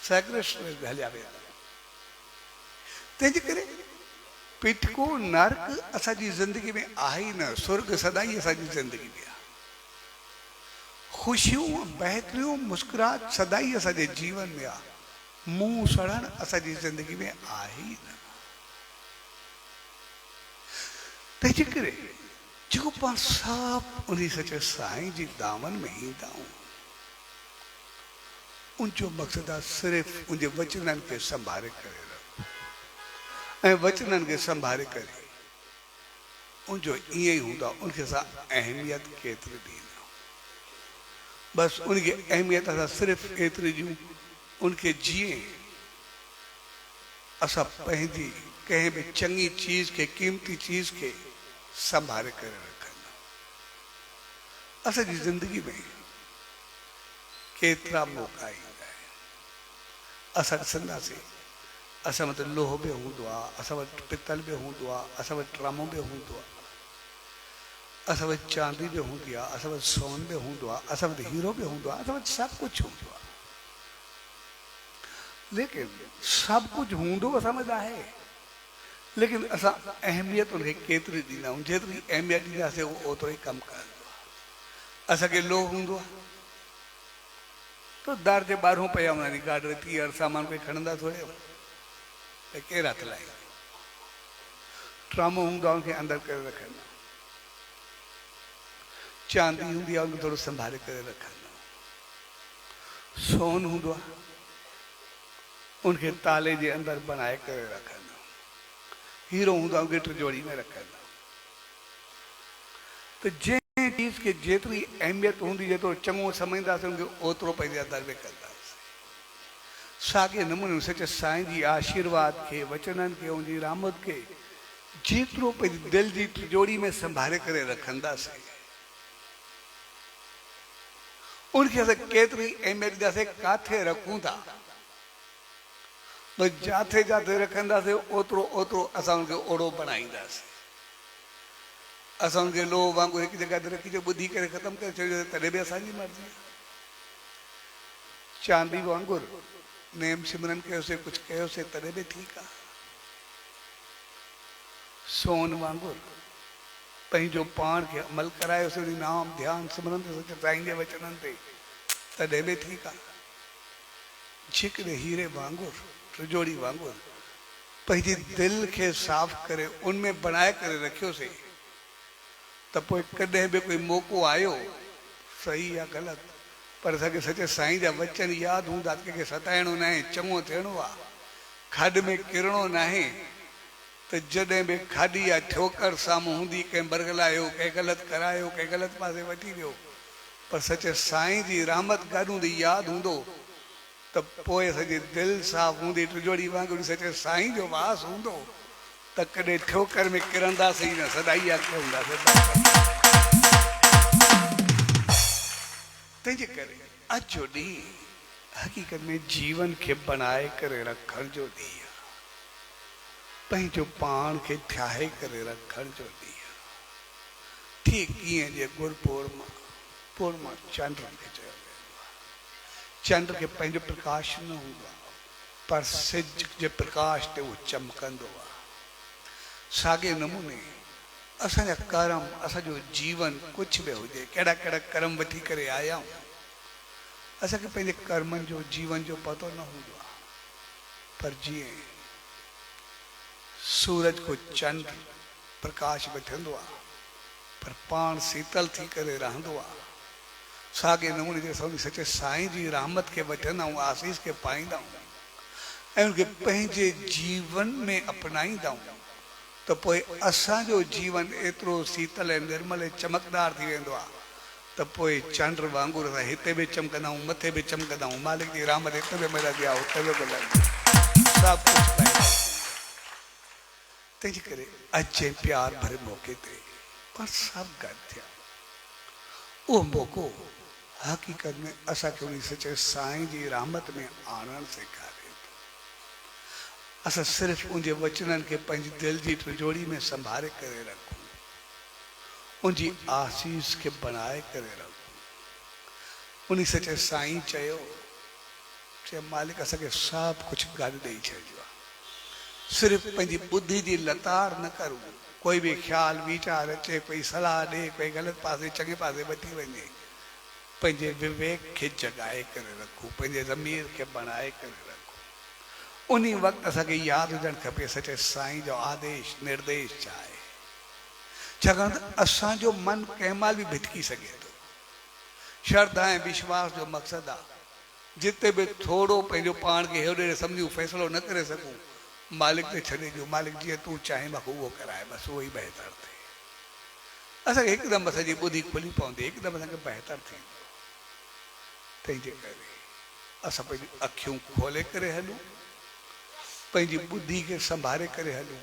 साइक्रेटिस्ट हलिया वेंदा। तंहिंजे करे पिटको नर्क असांजी ज़िंदगी में आहे ई न, स्वर्ग सदाई असांजी ज़िंदगी में आहे। ख़ुशियूं, बहितरियूं, मुस्कुराहट सदाई असांजे जीवन में आहे। मुंहुं सड़ण असांजी ज़िंदगी में आहे ई न। तंहिंजे करे जेको पाण सभु उन सचे साईं जी दामन में ईंदा आहियूं, उनजो मक़सदु आहे सिर्फ़ु उनजे वचननि खे संभाले करे रखो ऐं वचननि खे संभाले करे उनजो ईअं ई हूंदो आहे, उनखे असां अहमियत केतिरी ॾींदा आहियूं। बसि उनखे अहमियत असां सिर्फ़ु एतिरी ॾियूं उनखे जीअं असां पंहिंजी कंहिं बि चङी चीज़ खे, क़ीमती चीज़ खे संभाले करे रखंदा। असांजी ज़िंदगी में केतिरा मौक़ा ईंदा आहिनि, असां ॾिसंदासीं असां वटि लोह बि हूंदो आहे, असां वटि पितल बि हूंदो आहे, असां वटि ट्रामो बि हूंदो आहे, असां वटि चांदी बि हूंदी आहे, असां वटि सोन बि हूंदो आहे, असां वटि हीरो बि हूंदो आहे, असां वटि सभु कुझु हूंदो आहे। लेकिन सभु कुझु हूंदो असां वटि आहे, लेकिन असां अहमियत उनखे केतिरी ॾींदा आहियूं। जेतिरी अहमियत ॾींदासीं उहो ओतिरो ई कमु कंदो आहे। असांखे लोह हूंदो आहे त दर जे ॿाहिरों पिया हूंदा आहिनि, गाॾी तीअर सामान कोई खणंदा थोरे, त केरु हथु लाइ। ट्रामो हूंदो आहे उनखे अंदरि करे रखंदा, चांदी हूंदी आहे उनखे थोरो संभाले करे रखंदा, सोन हूंदो आहे उनखे ताले जे अंदरि बनाए करे रखंदा, हीरो हूंदो आहे उनखे टिजोरी में रखंदा। त जंहिं चीज़ खे जेतिरी अहमियत हूंदी, जेतिरो चङो सम्झंदासीं उनखे ओतिरो पंहिंजे अंदरि में कंदासीं। साॻे नमूने सचे साईं जी आशीर्वाद खे, वचननि खे, उनजी रहमत खे जेतिरो पंहिंजी दिलि जी टिजोरी में संभाले करे रखंदासीं, उनखे असां केतिरी अहमियत ॾींदासीं। किथे रखूं था, बसि जिथे जिथे रखंदासीं ओतिरो ओतिरो असां उनखे ओड़ो बणाईंदासीं। असां उनखे लोह वांगुरु हिकु जॻह ते रखी ॿुधी करे ख़तमु करे छॾियो, तॾहिं बि असांजी मर्ज़ी आहे। चांदी वांगुरु नेम सिमरन कयोसीं, कुझु कयोसीं, तॾहिं बि ठीकु आहे। सोन वांगुरु पंहिंजो पाण खे अमल करायोसीं, उन नाम ध्यानु सिमरन ते, साईं जे वचननि ते, तॾहिं बि ठीकु आहे। जेकॾहिं हीरे वांगुरु, टिजोरी वांगुरु पंहिंजी दिलि खे साफ़ करे उनमें बणाए करे रखियोसीं, त पोइ कॾहिं बि कोई मौक़ो आयो, सही या ग़लति, पर असांखे सचे साईं जा वचन यादि हूंदा, कंहिंखे सताइणो न आहे, चङो थियणो आहे, खॾ में किरणो न आहे, त जॾहिं बि खाॾी या ठोकर साम्हूं हूंदी, कंहिं बरगलायो, कंहिं ग़लति करायो, कंहिं ग़लति पासे वठी वियो, पर सचे साईं जी रहमत गॾु हूंदी, यादि हूंदो, त पोइ असांजी दिलि साफ़ हूंदी, टिजोरी वांगुरु सचे साईं जो वास हूंदो, त कॾहिं ठोकर में किरंदासीं न, सदाई अॻिते हूंदासीं। तंहिंजे करे अॼु जो ॾींहुं हक़ीक़त में जीवन खे बनाए करे रखण जो ॾींहुं आहे, पंहिंजो पाण खे ठाहे करे रखण जो ॾींहुं आहे। ठीकु ईअं जे गुरुपूर्णिमा, पूर्णिमा चंड खे चयो वेंदो आहे। चंड खे पंहिंजो प्रकाश न हूंदो आहे, पर सिज जे प्रकाश ते उहो चमकंदो आहे। साॻे नमूने असांजा कर्म, असांजो जीवन कुझु बि हुजे, कहिड़ा कहिड़ा कर्म वठी करे आया आहियूं, असांखे पंहिंजे कर्मनि जो, जीवन जो पतो न हूंदो आहे। पर जीअं सूरज को चंड प्रकाश वठंदो आहे, पर पाण शीतल थी करे रहंदो आहे, साॻे नमूने जे असां सचे साईं जी रहमत खे वठंदा आहियूं, आसीस खे पाईंदा आहियूं ऐं उनखे पंहिंजे जीवन में अपनाईंदा आहियूं, त पोइ असांजो जीवन एतिरो शीतल ऐं निर्मल ऐं चमकदार थी वेंदो आहे, त पोइ चंड वांगुरु असां हिते बि चमकंदा आहियूं, मथे बि चमकंदा आहियूं, मालिक जी रहमत हिते बि मिलंदी आहे, हुते बि मिलंदी आहे, सभु कुझु पाईंदा। तंहिंजे करे अॼु जे प्यार भरे मौक़े ते पर सभु गॾु थिया, उहो मौक़ो हक़ीक़त में असांखे उन सचे साईं जी रहमत में आणणु सेखारे थो। अस सिर्फ उनके वचनन के पंहिंजी दिल की तिजोरी में संभाले करे रखूं, उनकी आसीस के बनाए करे रखूं। उन सचे साईं चयो चे मालिक असांखे सब कुछ गॾु ॾेई छॾियो आहे, सिर्फ पंहिंजी बुद्धि की लतार न करूं। कोई भी ख्याल वीचार अचे, कोई सलाह दे, कोई गलत पासे चंगे पासे वठी वञे, पंहिंजे विवेक के जगाए करे रखूं, पंहिंजे ज़मीर के बनाए करे रखूं। उन्हीं वक्त असांखे यादि हुजणु खपे सचे साईं जो आदेश निर्देश छा आहे। छाकाणि त असांजो मन कंहिं महिल बि भिटकी सघे थो। श्रद्धा ऐं विश्वास जो मक़सदु आहे जिते भी थोड़ो पंहिंजो पाण खे हेॾे सम्झूं फ़ैसिलो न करे सघूं, मालिक ते छॾे ॾियो। मालिक जीअं तूं चाहे मूंखे उहो कराए, बसि उहो ई बहितर थिए। असांखे हिकदमि असांजी ॿुधी खुली पवंदी, हिकदमि असांखे बहितर थींदो। तंहिंजे करे असां पंहिंजी अखियूं खोले करे हलूं, पंहिंजी ॿुधी खे संभाले करे हलूं,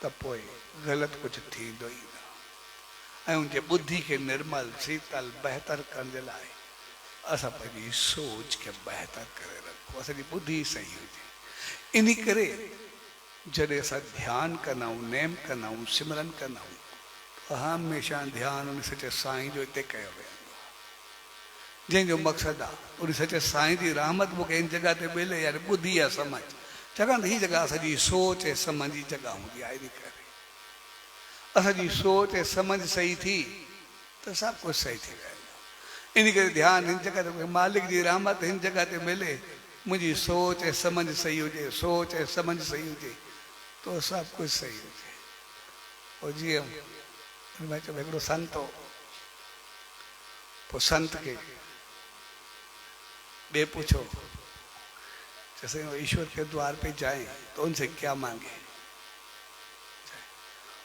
त पोइ ग़लति कुझु थींदो ई न। ऐं उनजे ॿुधी खे निर्मल शीतल बहितर करण जे लाइ असां पंहिंजी सोच के बेहतर करे रखूं, असांजी ॿुधी सही हुजे। इन करे जॾहिं असां ध्यानु कंदा आहियूं, नेम कंदा आहियूं, सिमरन कंदा आहियूं, त हमेशह ध्यानु उन सचे साईं जो हिते कयो वेंदो आहे, जंहिंजो मक़सदु आहे उन सचे साईं जी रहमत मूंखे इन जॻह ते मिले, यानी ॿुधी आहे समझ। छाकाणि त हीअ जॻह असांजी सोच ऐं समझ जी जॻह हूंदी आहे। इन करे असांजी सोच ऐं समझ सही थी त सभु कुझु सही थी वेंदो। इन करे ध्यानु हिन जॻह ते, मालिक जी रहमत हिन जॻह ते मिले, मुंहिंजी सोच ऐं समझ सही हुजे, सोच ऐं समझ सही हुजे, तो सब कुछ सही हुजे। और जीअं मैं चयो हिकिड़ो संत हो, पोइ संत के ॿिए पूछो, जैसे वो ईश्वर के द्वार पे जाए तो उनसे क्या मांगे।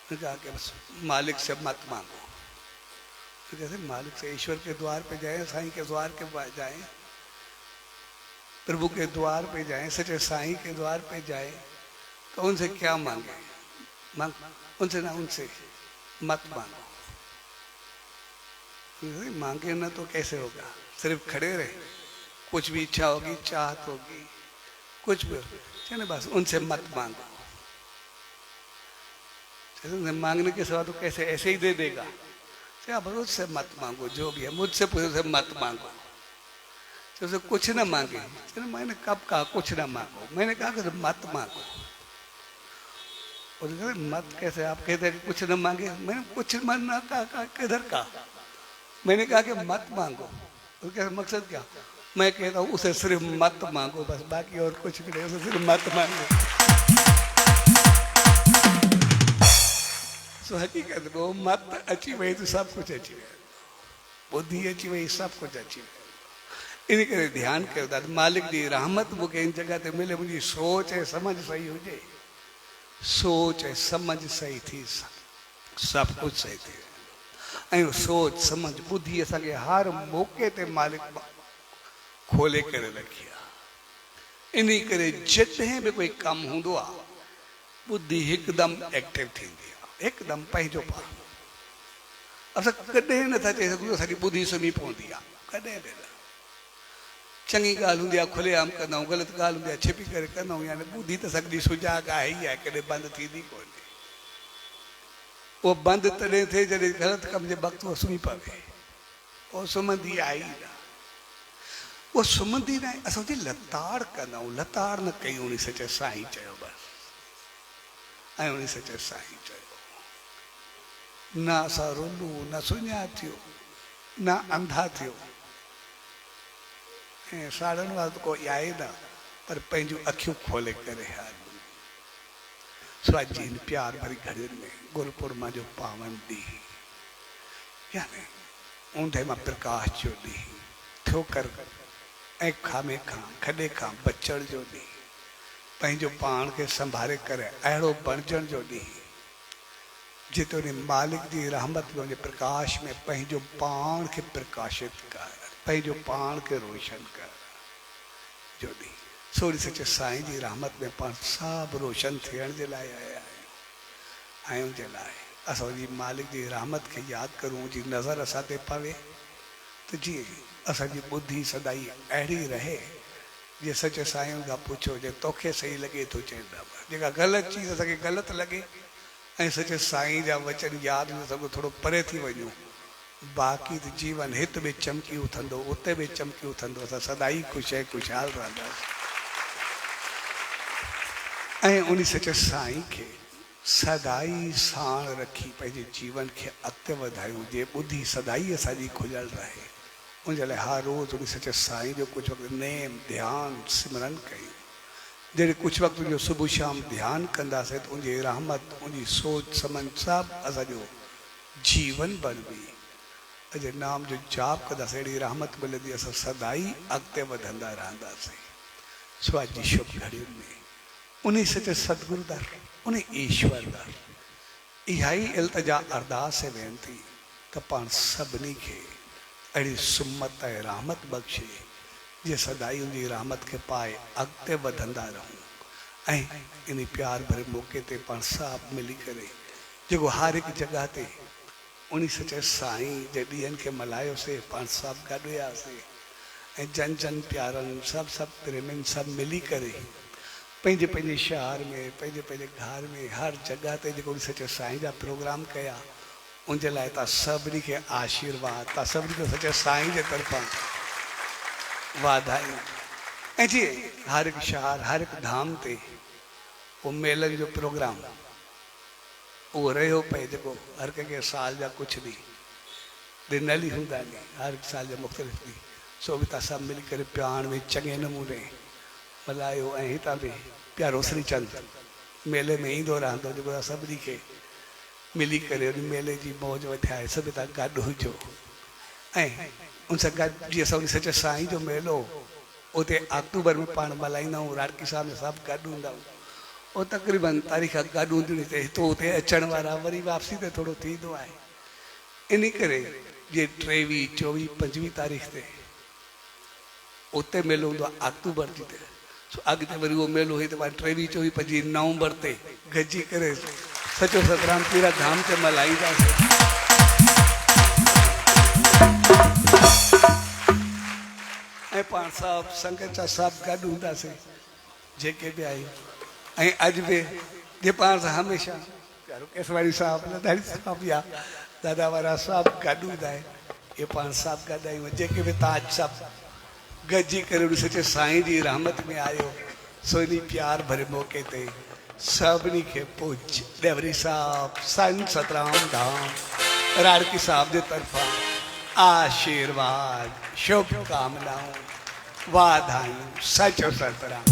उन्होंने कहा कि बस मालिक से मत मांगो। तो जैसे मालिक से ईश्वर के द्वार पे जाए, साईं के द्वार के पास जाए, प्रभु के द्वार पे जाए, सच्चे साईं के द्वार पे जाए, तो उनसे क्या मांगे। उनसे ना, उनसे मत मांगो। मांगे ना तो कैसे होगा, सिर्फ खड़े रहे, कुछ भी इच्छा होगी, चाहत होगी, कुछ भी चले, बस उनसे मत मांगो। मांगने के सिवा तो कैसे, ऐसे ही दे देगा। क्या बस उससे मत मांगो, जो भी है मुझसे पूछे मत मांगो। तो कुछ ना मांगे। चलो मैंने कब कहा कुछ ना मांगो, मैंने कहा कि मत मांगो। और मत कैसे, आप कहते हैं कि कुछ न मांगे। मैंने कुछ मन ना कहा, किधर कहा, मैंने कहा कि मत मांगो। उसका मकसद क्या, मैं कहता हूँ उसे सिर्फ मत मांगो, बस बाकी और कुछ भी नहीं, उसे सिर्फ मत मांगो। सो हकीकत वो मत अची वही तो सब कुछ अची वही, बुद्धि अची वही सब कुछ अची वही। इन करे ध्यान कयो, मालिक जी रहमत मूंखे इन जगह ते मिले, मुंहिंजी सोच ऐं समझ सही हुजे, सोच ऐं समझ सही थी, सब कुछ सही थी। ऐं सोच समझ बुद्धि असांखे हर मौके ते मालिक खोले करे रखी आहे। इन करे जॾहिं बि कोई कमु हूंदो आहे, बुद्धि हिकदमि एक्टिव थींदी आहे, हिकदमि पंहिंजो पाण। असां कॾहिं नथा चई सघूं असांजी बुद्धि सुम्ही पवंदी आहे, कॾहिं बि न। चङी ॻाल्हि हूंदी आहे खुलेआम कंदा आहियूं, ग़लति ॻाल्हि हूंदी आहे छिपी करे कंदा आहियूं, यानी बुद्धि त सॼी सुजाॻ आहे ई आहे, कॾहिं बंदि थींदी कोन्हे। उहो बंदि तॾहिं थिए जॾहिं ग़लति कम जे वक़्तु उहो सुम्ही पवे, उहो सुम्हंदी आहे ई न। उहो सुम्हंदी न आहे, असां हुनजी लताड़ कंदा आहियूं, लताड़ न कयूं। उन सचे साईं चयो बसि, ऐं उन सचे साईं चयो, न असां रुलू, न सुञा थियो, न अंधा थियो। ऐं साड़नि वारो कोई आहे न, पर पंहिंजूं अखियूं खोले करे हल। स्वाजी हिन प्यार भरी घड़ियुनि में गुरुपुर्णिमा जो पावन ॾींहुं, यानी ऊंधे मां प्रकाश जो ॾींहुं, ठोकर ऐं खामे खां खॾे खां बचण जो ॾींहुं, पंहिंजो पाण खे संभाले करे अहिड़ो बणजण जो ॾींहुं, जिते उन मालिक जी रहमत में उन प्रकाश में पंहिंजो पाण खे प्रकाशित कर, पंहिंजो पाण खे रोशन कर जो ॾींहुं। सोरी सचे साईं जी रहमत में पाण सभु रोशन थियण जे लाइ आया आहियूं। जे लाइ असां जी मालिक जी रहमत खे यादि करूं, जी नज़र असां ते पवे, त जीअं असांजी बुद्धि सदाई अहिड़ी रहे जे सचे साईं खां पुछो जे तोखे सही लगे तो चवंदा जेका ग़लति चीज़ असांखे ग़लति लगे ऐं सचे साईं जा वचन यादि न सघो थोरो परे थी वञूं बाक़ी त जीवन हित बि चमकी उथंदो उते बि चमकी उथंदो असां सदाई ख़ुशि ऐं ख़ुशहाल रहंदासीं ऐं उन सचे साईं खे सदाई साण रखी पंहिंजे जीवन खे अॻिते वधायूं जे ॿुधी सदाई असांजी खुलियल रहे उनजे लाइ हर रोज़ उन सचे साईं जो कुझु वक़्तु नेम ध्यानु सिमरन कयूं जॾहिं कुझु वक़्तु जो सुबुह शाम ध्यानु कंदासीं त उनजी रहमत उनजी सोच समझ सभु असांजो जीवन बणिबी अॼु नाम जो जाप कंदासीं अहिड़ी रहमत मिलंदी असां सदाई अॻिते वधंदा रहंदासीं सो अॼु जी शुभ घड़ियुनि में उन सचे सतगुरु दर उन ईश्वर दर इहा ई इल्तिजा अरदास ऐं वेनती त पाण सभिनी खे अहिड़ी सुमत ऐं रहमत बख़्शे जे सदाई उनजी रहमत खे पाए अॻिते वधंदा रहूं ऐं इन प्यार भरे मौक़े ते पाण सभु मिली करे जेको हर हिकु जॻह ते उन सचे साईं जे ॾींहंनि खे मल्हायोसीं पाण सभु गॾु हुयासीं ऐं जन जन प्यारनि सभु प्रेमियुनि सभु मिली करे पंहिंजे पंहिंजे शहर में पंहिंजे पंहिंजे घर में हर जॻह ते जेको उन सचे साईं जा प्रोग्राम कया उनजे लाइ तव्हां सभिनी खे आशीर्वाद तव्हां सभिनी खे सचे साईं जे तरफ़ां वाधायूं ऐं जीअं हर हिकु शहर हर हिकु धाम ते उहो मेलनि जो प्रोग्राम उहो रहियो पए जेको हर कंहिंखे साल जा कुझु ॾींहुं ॾिनल ई हूंदा आहिनि हर साल जा मुख़्तलिफ़ ॾींहुं सो बि तव्हां सभु मिली करे प्याण में चङे नमूने मल्हायो ऐं हितां बि प्यारो श्रीचंद मेले में ईंदो रहंदो जेको तव्हां सभिनी खे मिली करे उन मेले जी मौज वठाए सभु तव्हां गॾु हुजो ऐं उन सां गॾु जीअं असां उन सचे साईं जो मेलो उते अक्टूबर में पाण मल्हाईंदा आहियूं राटकी साहिब में सभु गॾु हूंदा आहियूं उहो तक़रीबन तारीख़ गॾु हूंदियूं हिते हितो हुते अचण वारा वरी वापसी ते थोरो थींदो आहे इन करे जीअं 23, 24, 25 तारीख़ ते उते मेलो हूंदो आहे अक्टूबर जी ते अॻिते वरी उहो मेलो हुई त पाण 23, 24, 25 नवंबर ते गॾिजी करे सचो सतराम तीरा धाम ते मल्हाईंदासीं ऐं पाण सभु संगत जा सभु गॾु हूंदासीं जेके बि आहियूं ऐं अॼु बि जे पाण सां हमेशह प्यारो केसवाणी साहिबु लदारी साहिबु या दादा वारा सभु गॾु हूंदा आहिनि इहे पाण सभु गॾु आहियूं जेके बि तव्हां अॼु सभु गॾिजी करे उन सचे साईं जी रहमत में आयो सो इन प्यार भरे मौक़े ते सभिनी खे पूज देवरी साहब संत सतराम धाम राड़की साहब जे तरफां आशीर्वाद शुभकामनाऊं वाधायूं सचो सतराम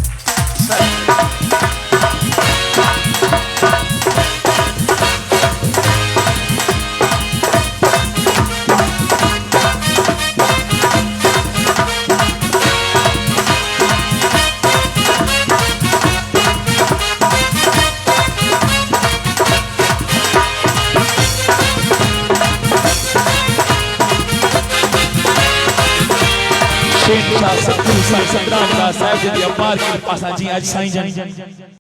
सतगुरु साईं सतराम दास साहिब जी अपार कृपा सां जी आज साईं जन